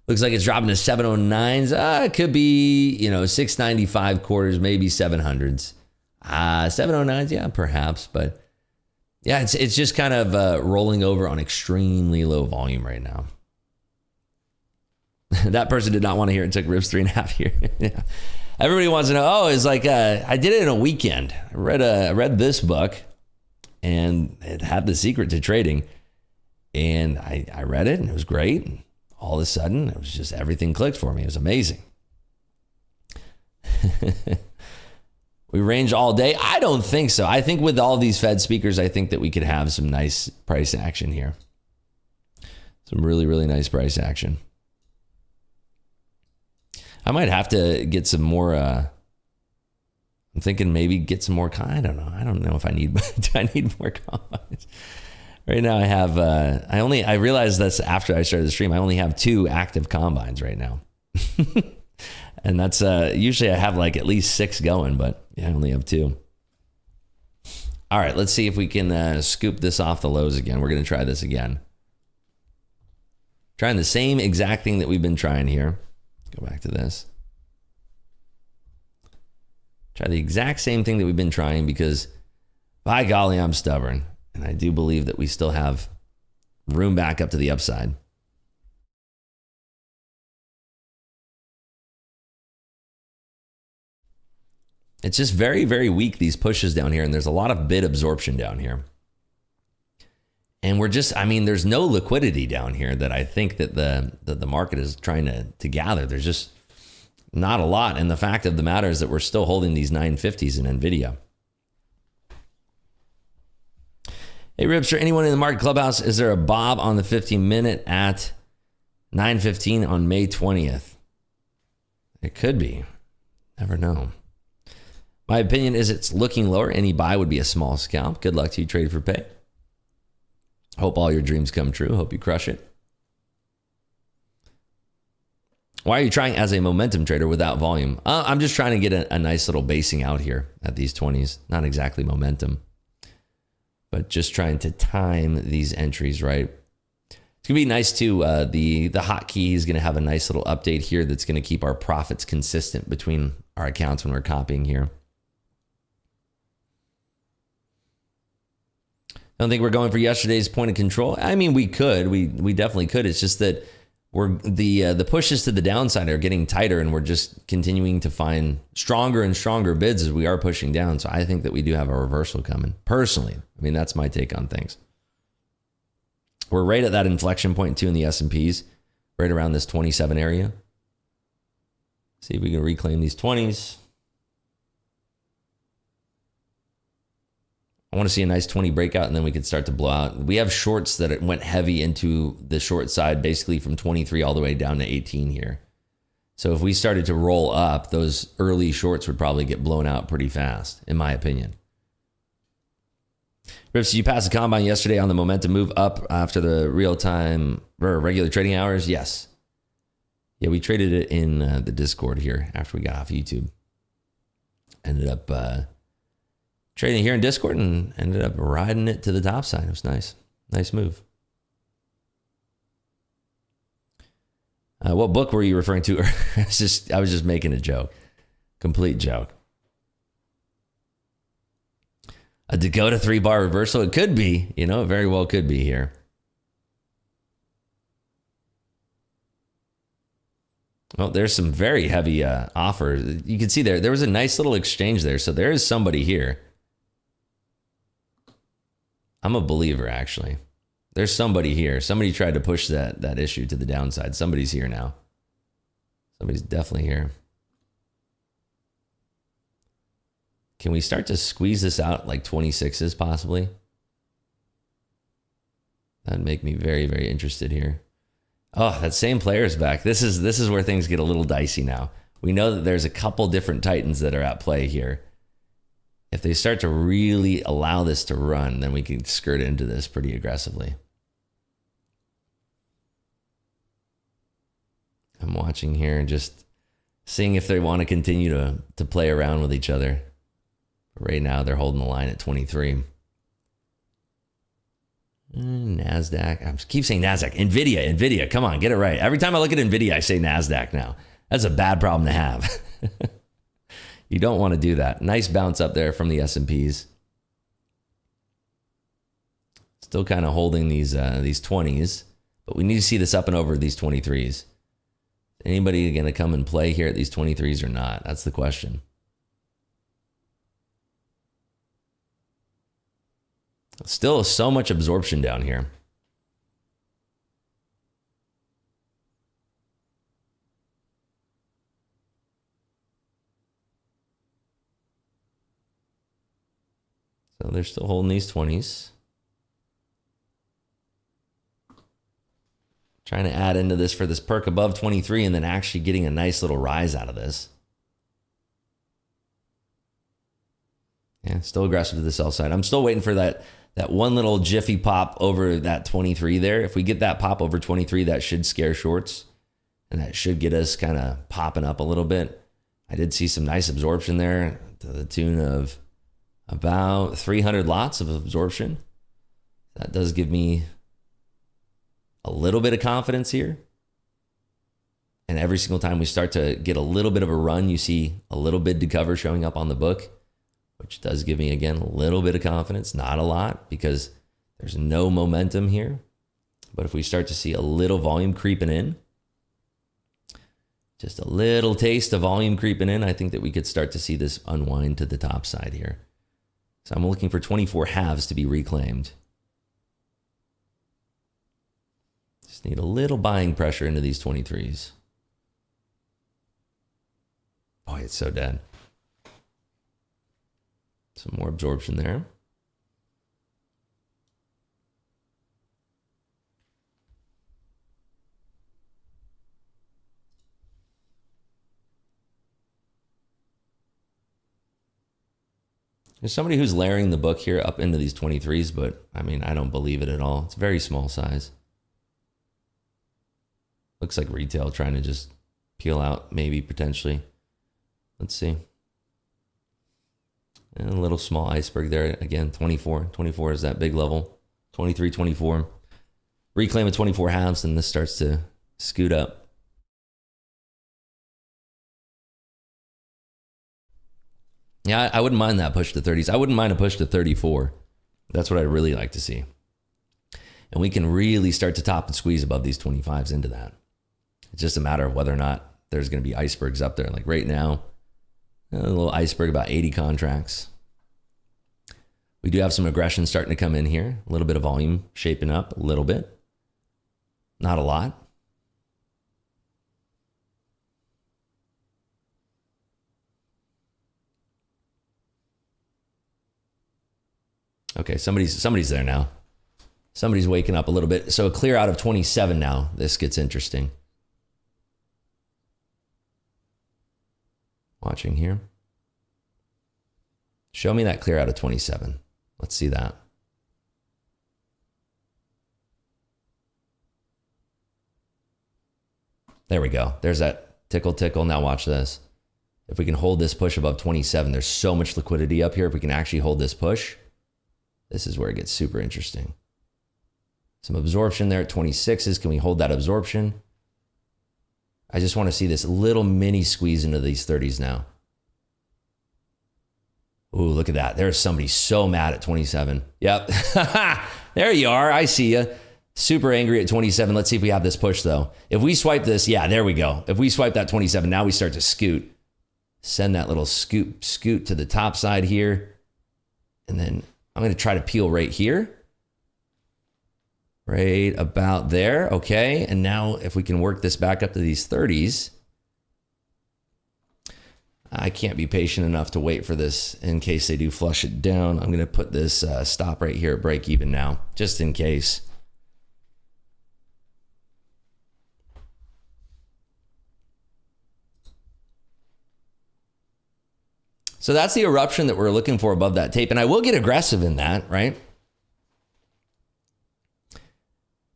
Looks like it's dropping to 709s. It could be, 695 quarters, maybe 700s. 709s, yeah, perhaps, but yeah, it's just kind of rolling over on extremely low volume right now. That person did not want to hear it. Took Ribs 3.5 years. Yeah. Everybody wants to know. It's like I did it in a weekend. I read this book, and it had the secret to trading. And I read it, and it was great. And all of a sudden, it was just everything clicked for me. It was amazing. We range all day. I don't think so. I think with all these Fed speakers, I think that we could have some nice price action here. Some really, really nice price action. I might have to get some more. I'm thinking maybe get some more. I don't know. I don't know if I need. Do I need more combines? Right now, I have. I realized that's after I started the stream. I only have 2 active combines right now, and that's usually I have like at least 6 going, but yeah, I only have 2. All right, let's see if we can scoop this off the lows again. We're gonna try this again. Trying the same exact thing that we've been trying here. Go back to this. Try the exact same thing that we've been trying because, by golly, I'm stubborn. And I do believe that we still have room back up to the upside. It's just very, very weak, these pushes down here. And there's a lot of bid absorption down here. And we're just, there's no liquidity down here that I think that the market is trying to gather. There's just not a lot. And the fact of the matter is that we're still holding these 950s in NVIDIA. Hey, Ribs, for anyone in the market clubhouse, is there a Bob on the 15-minute at 9:15 on May 20th? It could be. Never know. My opinion is it's looking lower. Any buy would be a small scalp. Good luck to you, trade for pay. Hope all your dreams come true. Hope you crush it. Why are you trying as a momentum trader without volume? I'm just trying to get a nice little basing out here at these 20s. Not exactly momentum, but just trying to time these entries right. It's going to be nice too. The hotkey is going to have a nice little update here that's going to keep our profits consistent between our accounts when we're copying here. I don't think we're going for yesterday's point of control. We could. We definitely could. It's just that the pushes to the downside are getting tighter, and we're just continuing to find stronger and stronger bids as we are pushing down. So I think that we do have a reversal coming. Personally, that's my take on things. We're right at that inflection point too in the S&Ps, right around this 27 area. See if we can reclaim these 20s. I want to see a nice 20 breakout, and then we could start to blow out. We have shorts that went heavy into the short side, basically from 23 all the way down to 18 here. So if we started to roll up, those early shorts would probably get blown out pretty fast, in my opinion. Rips, did you pass the combine yesterday on the momentum move up after the real-time or regular trading hours? Yes. Yeah, we traded it in the Discord here after we got off YouTube. Ended up trading here in Discord and ended up riding it to the top side. It was nice. Nice move. What book were you referring to? I was just making a joke. Complete joke. A Dakota 3-bar reversal? It could be. You know, it very well could be here. Well, there's some very heavy offers. You can see there was a nice little exchange there. So there is somebody here. I'm a believer, actually. There's somebody here. Somebody tried to push that issue to the downside. Somebody's here now. Somebody's definitely here. Can we start to squeeze this out like 26s possibly? That'd make me very, very interested here. Oh, that same player's back. This is where things get a little dicey now. We know that there's a couple different titans that are at play here. If they start to really allow this to run, then we can skirt into this pretty aggressively. I'm watching here and just seeing if they want to continue to play around with each other. Right now, they're holding the line at 23. NASDAQ. I keep saying NASDAQ. NVIDIA. Come on, get it right. Every time I look at NVIDIA, I say NASDAQ now. That's a bad problem to have. You don't want to do that. Nice bounce up there from the S&Ps. Still kind of holding these 20s, but we need to see this up and over these 23s. Anybody going to come and play here at these 23s or not? That's the question. Still so much absorption down here. So they're still holding these 20s. Trying to add into this for this perk above 23 and then actually getting a nice little rise out of this. Yeah, still aggressive to the sell side. I'm still waiting for that one little jiffy pop over that 23 there. If we get that pop over 23, that should scare shorts. And that should get us kind of popping up a little bit. I did see some nice absorption there to the tune of about 300 lots of absorption. That does give me a little bit of confidence here. And every single time we start to get a little bit of a run, you see a little bid to cover showing up on the book, which does give me, again, a little bit of confidence. Not a lot because there's no momentum here. But if we start to see a little volume creeping in, just a little taste of volume creeping in, I think that we could start to see this unwind to the top side here. So I'm looking for 24 halves to be reclaimed. Just need a little buying pressure into these 23s. Boy, it's so dead. Some more absorption there. There's somebody who's layering the book here up into these 23s, but I mean, I don't believe it at all. It's very small size. Looks like retail trying to just peel out, maybe potentially. Let's see. And a little small iceberg there. Again, 24. 24 is that big level. 23, 24. Reclaim at 24 halves, and this starts to scoot up. Yeah, I wouldn't mind that push to 30s. I wouldn't mind a push to 34. That's what I'd really like to see. And we can really start to top and squeeze above these 25s into that. It's just a matter of whether or not there's going to be icebergs up there. Like right now, a little iceberg, about 80 contracts. We do have some aggression starting to come in here. A little bit of volume shaping up a little bit. Not a lot. Okay, somebody's there now. Somebody's waking up a little bit. So a clear out of 27 now. This gets interesting. Watching here. Show me that clear out of 27. Let's see that. There we go. There's that tickle, tickle. Now watch this. If we can hold this push above 27, there's so much liquidity up here. If we can actually hold this push, this is where it gets super interesting. Some absorption there at 26s. Can we hold that absorption? I just want to see this little mini squeeze into these 30s now. Ooh, look at that. There's somebody so mad at 27. Yep. There you are. I see you. Super angry at 27. Let's see if we have this push, though. If we swipe this, yeah, there we go. If we swipe that 27, now we start to scoot. Send that little scoot to the top side here. And then I'm going to try to peel right here. Right about there. Okay. And now if we can work this back up to these 30s, I can't be patient enough to wait for this in case they do flush it down. I'm going to put this stop right here at break even now, just in case. So that's the eruption that we're looking for above that tape. And I will get aggressive in that, right?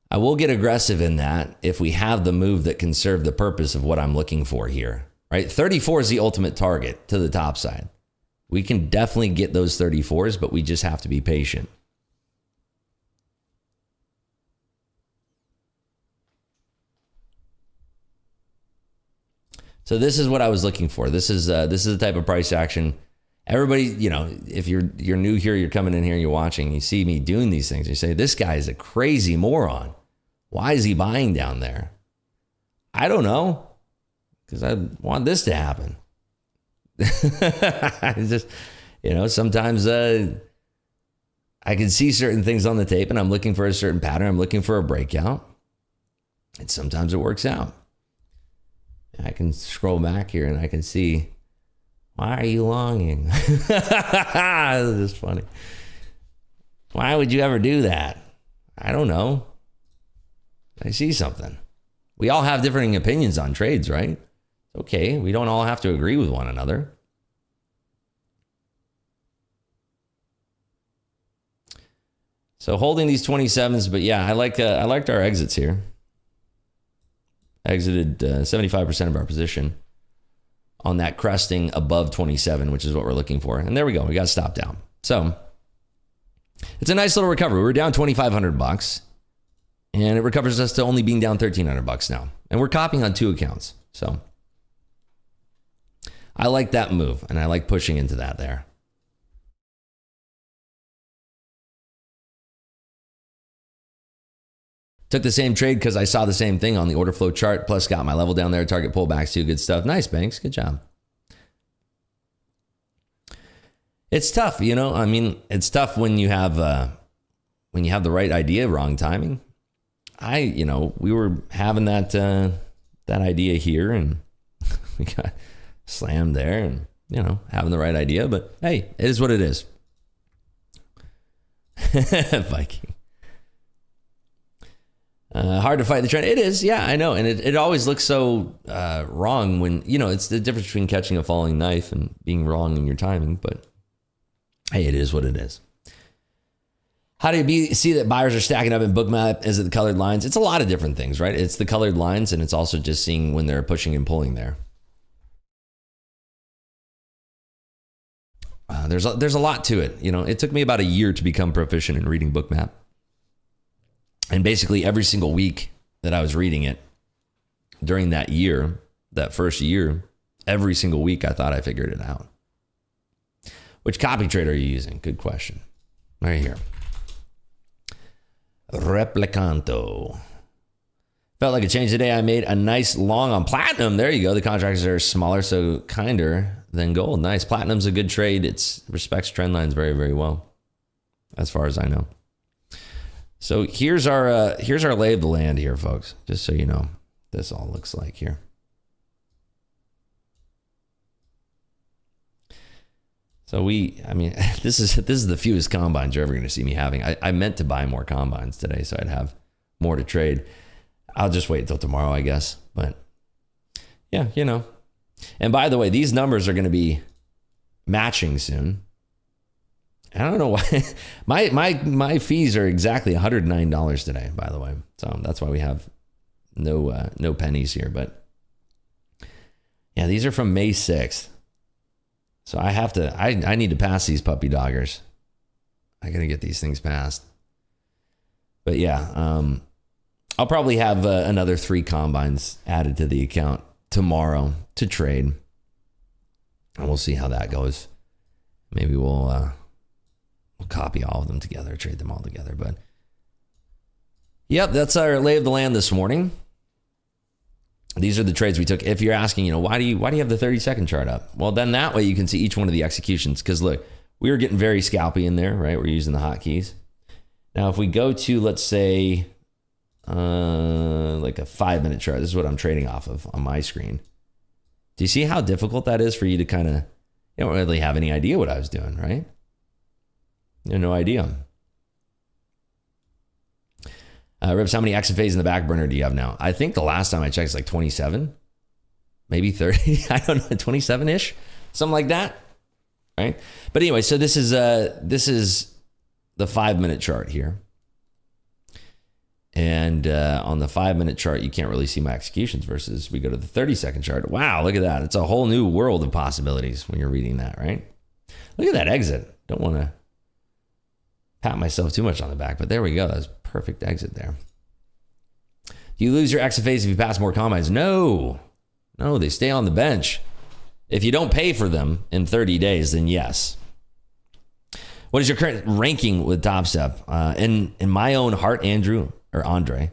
I will get aggressive in that if we have the move that can serve the purpose of what I'm looking for here, right? 34 is the ultimate target to the top side. We can definitely get those 34s, but we just have to be patient. So this is what I was looking for. This is the type of price action. Everybody, you know, if you're new here, you're coming in here, you're watching, you see me doing these things, you say, this guy is a crazy moron. Why is he buying down there? I don't know, because I want this to happen. Just, you know, sometimes I can see certain things on the tape and I'm looking for a certain pattern. I'm looking for a breakout. And sometimes it works out. I can scroll back here and I can see, why are you longing? This is funny. Why would you ever do that? I don't know. I see something. We all have differing opinions on trades, right? Okay, we don't all have to agree with one another. So holding these 27s, but yeah, I liked our exits here. Exited 75% of our position on that cresting above 27, which is what we're looking for. And there we go. We got stopped down. So it's a nice little recovery. We're down $2,500 and it recovers us to only being down $1,300 now. And we're copying on 2 accounts. So I like that move and I like pushing into that there. Took the same trade because I saw the same thing on the order flow chart, plus got my level down there, target pullbacks too. Good stuff. Nice, Banks. Good job. It's tough, you know. I mean, it's tough when you have the right idea, wrong timing. We were having that idea here, and we got slammed there, and having the right idea. But hey, it is what it is. Viking. Hard to fight the trend. It is, yeah, I know. And it always looks so wrong when, it's the difference between catching a falling knife and being wrong in your timing. But hey, it is what it is. How do you see that buyers are stacking up in Bookmap? Is it the colored lines? It's a lot of different things, right? It's the colored lines, and it's also just seeing when they're pushing and pulling there. There's a lot to it. It took me about a year to become proficient in reading Bookmap. And basically every single week that I was reading it during that year, that first year, every single week I thought I figured it out. Which copy trade are you using? Good question. Right here. Replicanto. Felt like a change today. I made a nice long on platinum. There you go. The contracts are smaller, so kinder than gold. Nice. Platinum's a good trade. It respects trend lines very, very well, as far as I know. So here's our lay of the land here, folks. Just so you know, this all looks like here. So this is the fewest combines you're ever going to see me having. I meant to buy more combines today, so I'd have more to trade. I'll just wait until tomorrow, I guess. But yeah, And by the way, these numbers are going to be matching soon. I don't know why. My fees are exactly $109 today, by the way. So that's why we have no pennies here. But Yeah, these are from May 6th. So I need to pass these puppy doggers. I got to get these things passed. But yeah, I'll probably have another 3 combines added to the account tomorrow to trade. And we'll see how that goes. Maybe we'll copy all of them together, trade them all together. But yep, that's our lay of the land this morning. These are the trades we took. If you're asking, why do you have the 30-second chart up? Well, then that way you can see each one of the executions. Because look, we were getting very scalpy in there, right? We're using the hotkeys. Now, if we go to, let's say, like a 5-minute chart, this is what I'm trading off of on my screen. Do you see how difficult that is for you to kind of, you don't really have any idea what I was doing, right? You have no idea. Rips, how many XFAs in the back burner do you have now? I think the last time I checked is like 27, maybe 30. I don't know, 27-ish, something like that, right? But anyway, so this is the 5-minute chart here. And on the 5-minute chart, you can't really see my executions versus we go to the 30-second chart. Wow, look at that. It's a whole new world of possibilities when you're reading that, right? Look at that exit. Don't want to pat myself too much on the back, but there we go. That's perfect exit there. Do you lose your XFAs if you pass more combines? No, they stay on the bench. If you don't pay for them in 30 days, then yes. What is your current ranking with Topstep? In my own heart, Andrew, or Andre,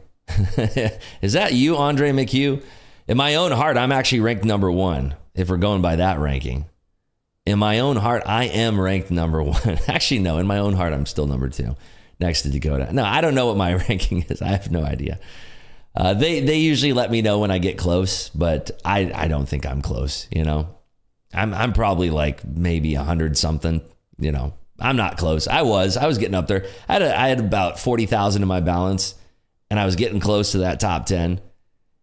is that you, Andre McHugh? In my own heart, I'm actually ranked number 1, if we're going by that ranking. In my own heart, I am ranked number 1. Actually, no, in my own heart, I'm still number 2, next to Dakota. No, I don't know what my ranking is. I have no idea. They usually let me know when I get close, but I don't think I'm close, I'm probably like maybe 100 something, I'm not close. I was getting up there. I had about 40,000 in my balance, and I was getting close to that top 10,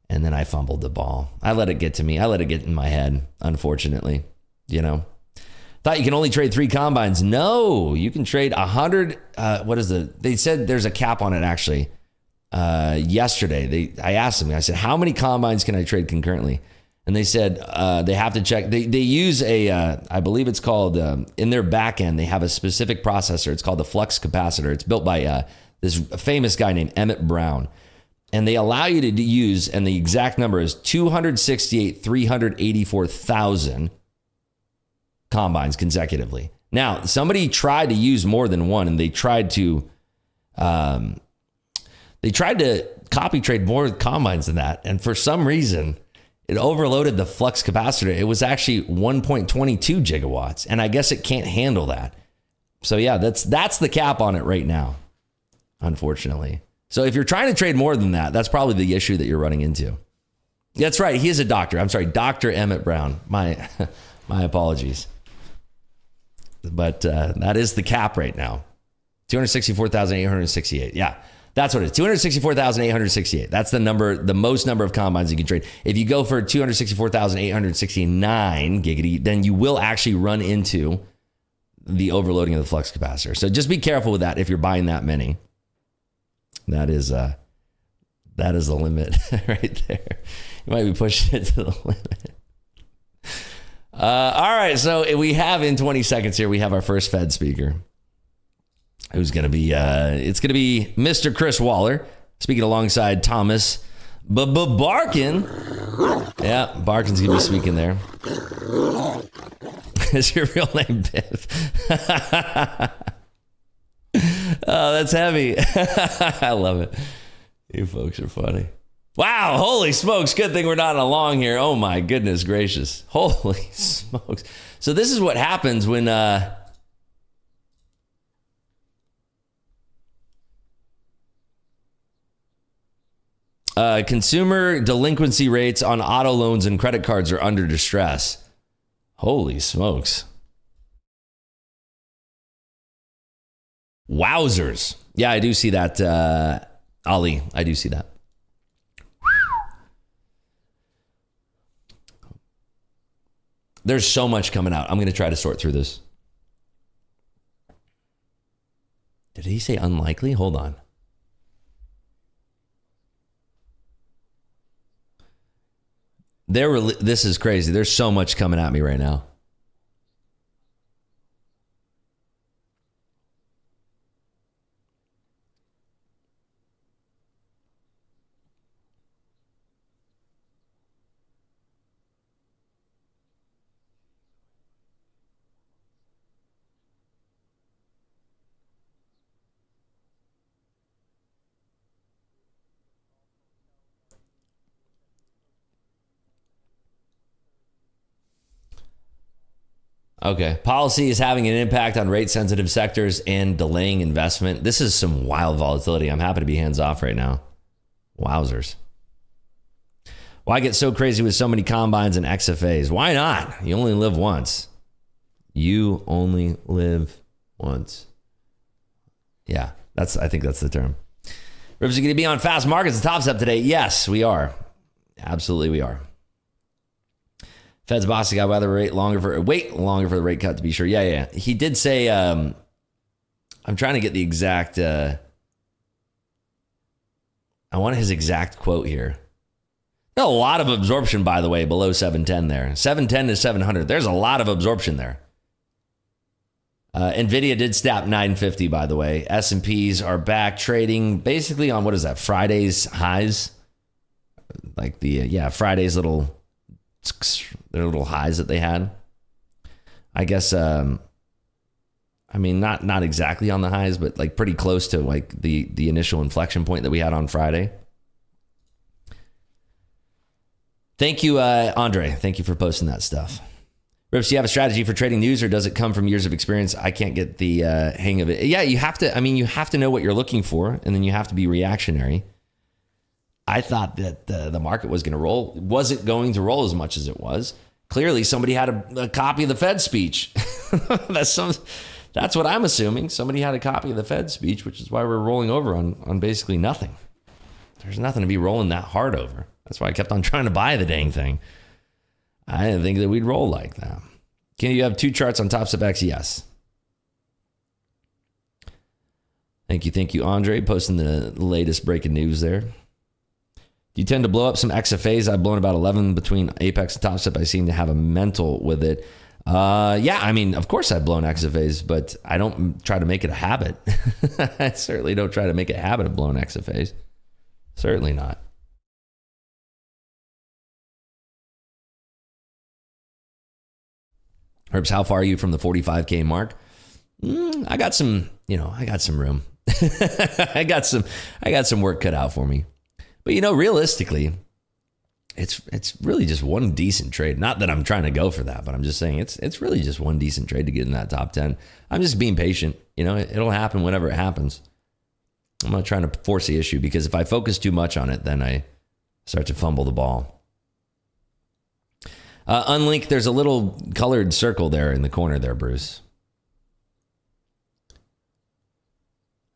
and then I fumbled the ball. I let it get to me. I let it get in my head, unfortunately, Thought you can only trade 3 combines. No, you can trade 100. They said there's a cap on it, actually. Yesterday, I asked them, I said, how many combines can I trade concurrently? And they said they have to check. They use I believe it's called, in their back end, they have a specific processor. It's called the flux capacitor. It's built by this famous guy named Emmett Brown. And they allow you to use, and the exact number is 384,000 combines consecutively. Now, somebody tried to use more than one, and they tried to copy trade more combines than that. And for some reason, it overloaded the flux capacitor. It was actually 1.22 gigawatts, and I guess it can't handle that. So yeah, that's the cap on it right now, unfortunately. So if you're trying to trade more than that, that's probably the issue that you're running into. That's right. He is a doctor. I'm sorry, Dr. Emmett Brown. My apologies. But that is the cap right now. 264,868. Yeah. That's what it is. 264,868. That's the number, the most number of combines you can trade. If you go for 264,869 giggity, then you will actually run into the overloading of the flux capacitor. So just be careful with that if you're buying that many. That is the limit right there. You might be pushing it to the limit. All right, so we have in 20 seconds here, we have our first Fed speaker. Who's going to be, it's going to be Mr. Chris Waller, speaking alongside Thomas Barkin. Yeah, Barkin's going to be speaking there. Is your real name Biff? Oh, that's heavy. I love it. You folks are funny. Wow, holy smokes. Good thing we're not along here. Oh my goodness gracious. Holy smokes. So this is what happens when consumer delinquency rates on auto loans and credit cards are under distress. Holy smokes. Wowzers. Yeah, I do see that, Ali. I do see that. There's so much coming out. I'm going to try to sort through this. Did he say unlikely? Hold on. This is crazy. There's so much coming at me right now. Okay. Policy is having an impact on rate sensitive sectors and delaying investment. This is some wild volatility. I'm happy to be hands off right now. Wowzers. Why get so crazy with so many combines and XFAs? Why not? You only live once. You only live once. Yeah, I think that's the term. Rips, are going to be on fast markets and Topstep today? Yes, we are. Absolutely, we are. Fed's boss got wait longer for the rate cut to be sure. Yeah. He did say, I'm trying to get the exact, I want his exact quote here. There's a lot of absorption, by the way, below 710 there. 710 to 700. There's a lot of absorption there. NVIDIA did snap 950, by the way. S&Ps are back trading basically on, what is that, Friday's highs? Like Friday's little highs that they had. I guess, not exactly on the highs, but like pretty close to like the initial inflection point that we had on Friday. Thank you, Andre. Thank you for posting that stuff. Rips, do you have a strategy for trading news or does it come from years of experience? I can't get the hang of it. Yeah, you have to know what you're looking for and then you have to be reactionary. I thought that the market wasn't going to roll as much as it was. Clearly, somebody had a copy of the Fed speech. That's what I'm assuming. Somebody had a copy of the Fed speech, which is why we're rolling over on basically nothing. There's nothing to be rolling that hard over. That's why I kept on trying to buy the dang thing. I didn't think that we'd roll like that. Can you have two charts on Topstep X? Yes. Thank you, Andre, posting the latest breaking news there. Do you tend to blow up some XFAs? I've blown about 11 between Apex and Topstep. I seem to have a mental with it. Of course I've blown XFAs, but I don't try to make it a habit. I certainly don't try to make it a habit of blowing XFAs. Certainly not. Herbs, how far are you from the 45K mark? I got some room. I got some work cut out for me. But realistically, it's really just one decent trade. Not that I'm trying to go for that, but I'm just saying it's really just one decent trade to get in that top 10. I'm just being patient. It'll happen whenever it happens. I'm not trying to force the issue because if I focus too much on it, then I start to fumble the ball. Unlink, there's a little colored circle there in the corner there, Bruce.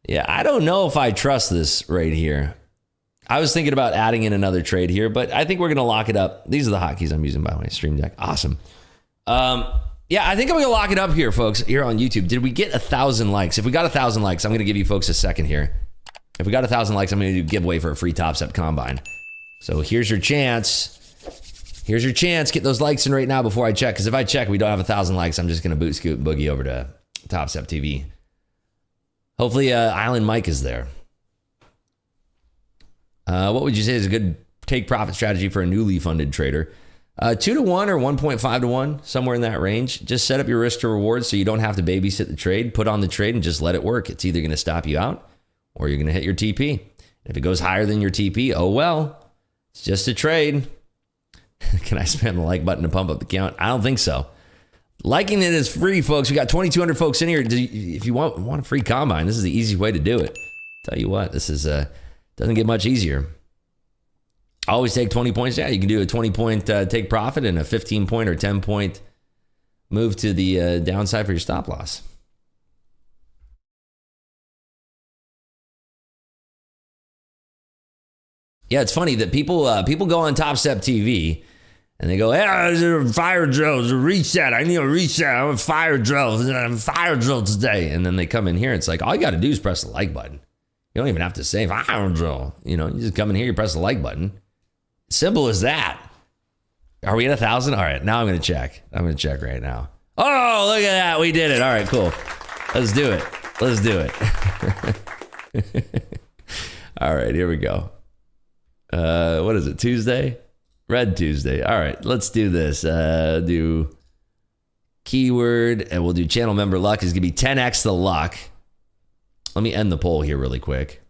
Yeah, I don't know if I trust this right here. I was thinking about adding in another trade here, but I think we're going to lock it up. These are the hotkeys I'm using, by the way. Stream Deck. Awesome. Yeah, I think I'm going to lock it up here, folks, here on YouTube. Did we get 1,000 likes? If we got 1,000 likes, I'm going to give you folks a second here. If we got 1,000 likes, I'm going to do a giveaway for a free Topstep Combine. So here's your chance. Here's your chance. Get those likes in right now before I check. Because if I check, we don't have 1,000 likes. I'm just going to boot, scoot, and boogie over to Topstep TV. Hopefully, Island Mike is there. What would you say is a good take profit strategy for a newly funded trader? 2 to 1 or 1.5 to 1, somewhere in that range. Just set up your risk to reward so you don't have to babysit the trade. Put on the trade and just let it work. It's either going to stop you out or you're going to hit your TP. If it goes higher than your TP, oh well. It's just a trade. Can I spam the like button to pump up the count? I don't think so. Liking it is free, folks. We got 2,200 folks in here. If you want a free combine, this is the easy way to do it. Tell you what, this is doesn't get much easier. Always take 20 points. Yeah, you can do a 20-point take profit and a 15-point or 10-point move to the downside for your stop loss. Yeah, it's funny that people go on Topstep TV and they go, "Hey, there's a fire drill, there's a reset. I need a reset. I'm a fire drill. I'm a fire drill today." And then they come in here. It's like all you got to do is press the like button. You don't even have to say fire drill. You just come in here, you press the like button. Simple as that. Are we at 1,000? All right, now I'm going to check. I'm going to check right now. Oh, look at that. We did it. All right, cool. Let's do it. Let's do it. All right, here we go. What is it, Tuesday? Red Tuesday. All right, let's do this. Do keyword, and we'll do channel member luck. Is going to be 10x the luck. Let me end the poll here really quick.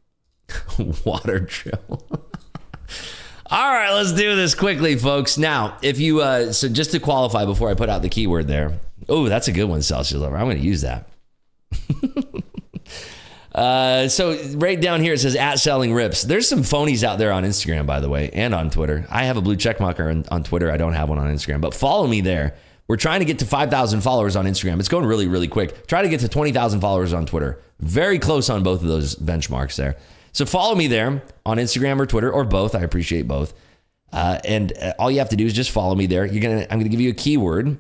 Water drill. All right, let's do this quickly, folks. Now, if you, so just to qualify before I put out the keyword there. Oh, that's a good one, Celsius Lover. I'm going to use that. So right down here, it says at selling rips. There's some phonies out there on Instagram, by the way, and on Twitter. I have a blue check marker on Twitter. I don't have one on Instagram, but follow me there. We're trying to get to 5,000 followers on Instagram. It's going really, really quick. Try to get to 20,000 followers on Twitter. Very close on both of those benchmarks there. So follow me there on Instagram or Twitter or both. I appreciate both. And all you have to do is just follow me there. I'm going to give you a keyword.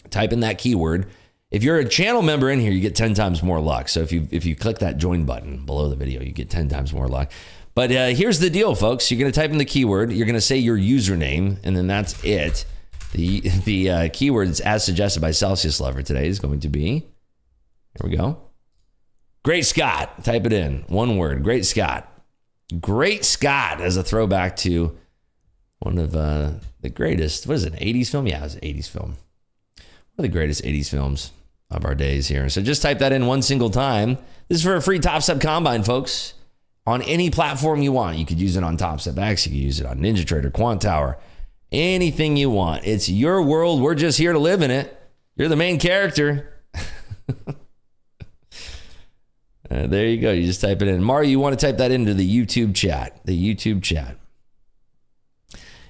Type in that keyword. If you're a channel member in here, you get 10 times more luck. So if you click that join button below the video, you get 10 times more luck. But here's the deal, folks. You're going to type in the keyword. You're going to say your username, and then that's it. The keywords as suggested by Celsius Lover today is going to be, here we go. Great Scott. Type it in. One word. Great Scott. Great Scott as a throwback to one of the greatest, what is it, an 80s film? Yeah, it was an 80s film. One of the greatest 80s films of our days here. So just type that in one single time. This is for a free Topstep Combine, folks. On any platform you want. You could use it on Topstep X. You could use it on NinjaTrader, Quant Tower. Anything you want. It's your world. We're just here to live in it. You're the main character. There you go. You just type it in. Mario, you want to type that into the YouTube chat. The YouTube chat.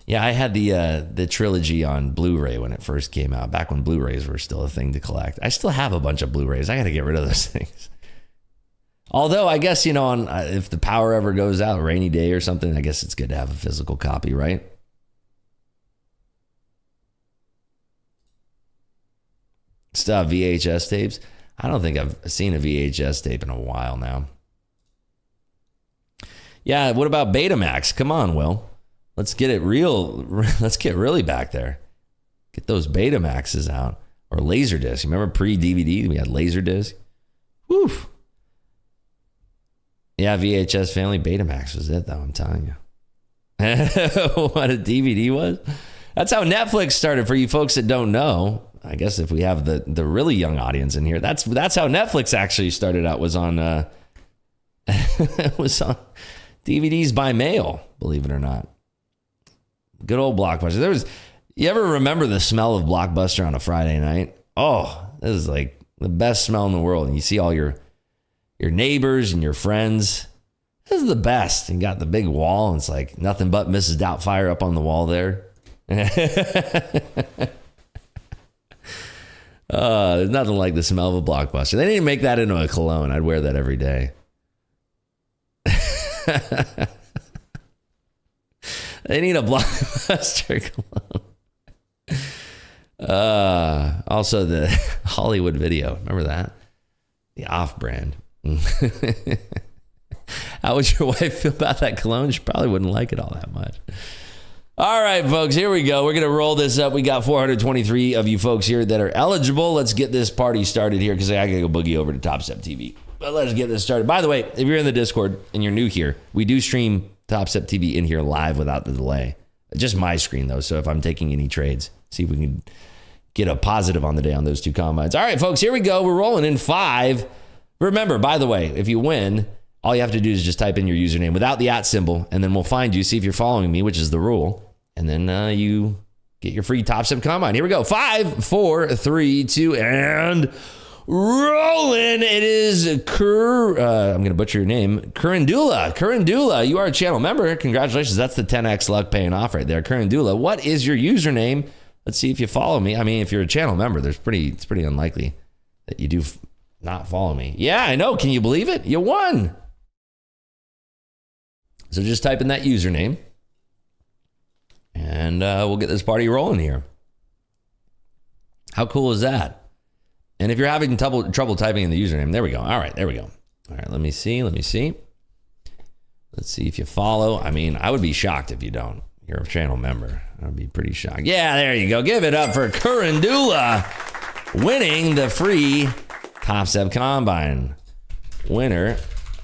Yeah, I had the trilogy on Blu-ray when it first came out, back when Blu-rays were still a thing to collect. I still have a bunch of Blu-rays. I got to get rid of those things. Although, I guess, if the power ever goes out, a rainy day or something, I guess it's good to have a physical copy, right? Still have VHS tapes. I don't think I've seen a VHS tape in a while now. Yeah, what about Betamax? Come on, Will. Let's get it real. Let's get really back there. Get those Betamaxes out. Or Laserdisc. Remember pre-DVD? We had Laserdisc. Whew. Yeah, VHS family. Betamax was it, though, I'm telling you. What a DVD was? That's how Netflix started, for you folks that don't know. I guess if we have the really young audience in here, that's how Netflix actually started out, was on it was on DVDs by mail, believe it or not. Good old Blockbuster. You ever remember the smell of Blockbuster on a Friday night? Oh, this is like the best smell in the world. And you see all your neighbors and your friends. This is the best. And you got the big wall, and it's like nothing but Mrs. Doubtfire up on the wall there. There's nothing like the smell of a Blockbuster. They didn't make that into a cologne. I'd wear that every day. They need a Blockbuster cologne. Also, the Hollywood Video. Remember that? The off-brand. How would your wife feel about that cologne? She probably wouldn't like it all that much. All right, folks, here we go. We're going to roll this up. We got 423 of you folks here that are eligible. Let's get this party started here, because I got to go boogie over to Topstep TV. But let's get this started. By the way, if you're in the Discord and you're new here, we do stream Topstep TV in here live without the delay. Just my screen, though, so if I'm taking any trades, see if we can get a positive on the day on those two combines. All right, folks, here we go. We're rolling in 5. Remember, by the way, if you win, all you have to do is just type in your username without the @ symbol, and then we'll find you, see if you're following me, which is the rule. And then you get your free Topstep Combine. Here we go. 5, 4, 3, 2, and rolling. It is I'm going to butcher your name. Currendula. Currendula, you are a channel member. Congratulations. That's the 10x luck paying off right there. Currendula, what is your username? Let's see if you follow me. I mean, if you're a channel member, it's pretty unlikely that you do not follow me. Yeah, I know. Can you believe it? You won. So just type in that username. And we'll get this party rolling here. How cool is that? And if you're having trouble typing in the username, there we go. All right, there we go. All right, let me see. Let's see if you follow. I mean, I would be shocked if you don't. you're a channel member. I'd be pretty shocked. Yeah, there you go. Give it up for Currendula winning the free Topstep Combine. Winner,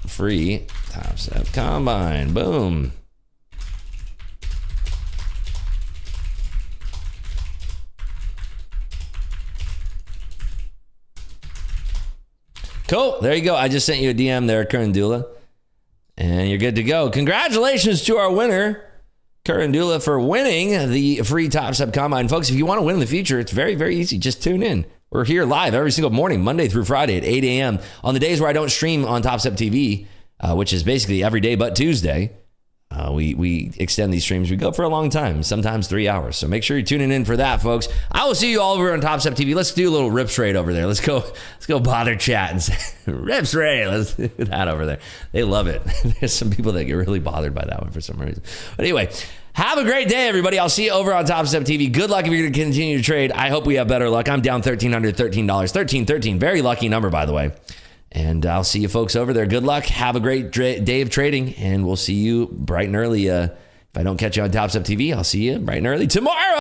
free Topstep Combine. Boom. Cool. There you go. I just sent you a DM there, Currendula. And you're good to go. Congratulations to our winner, Currendula, for winning the free Topstep Combine. Folks, if you want to win in the future, it's very, very easy. Just tune in. We're here live every single morning, Monday through Friday at 8 a.m. On the days where I don't stream on Topstep TV, which is basically every day but Tuesday, we extend these streams. We go for a long time, sometimes 3 hours. So make sure you're tuning in for that, folks. I will see you all over on Topstep TV. Let's do a little Rips Raid over there. Let's go bother chat and say, Rips Raid. Let's do that over there. They love it. There's some people that get really bothered by that one for some reason. But anyway, have a great day, everybody. I'll see you over on Topstep TV. Good luck if you're going to continue to trade. I hope we have better luck. I'm down $1,313. 1313. Very lucky number, by the way. And I'll see you folks over there. Good luck. Have a great day of trading. And we'll see you bright and early. If I don't catch you on Topstep TV, I'll see you bright and early tomorrow.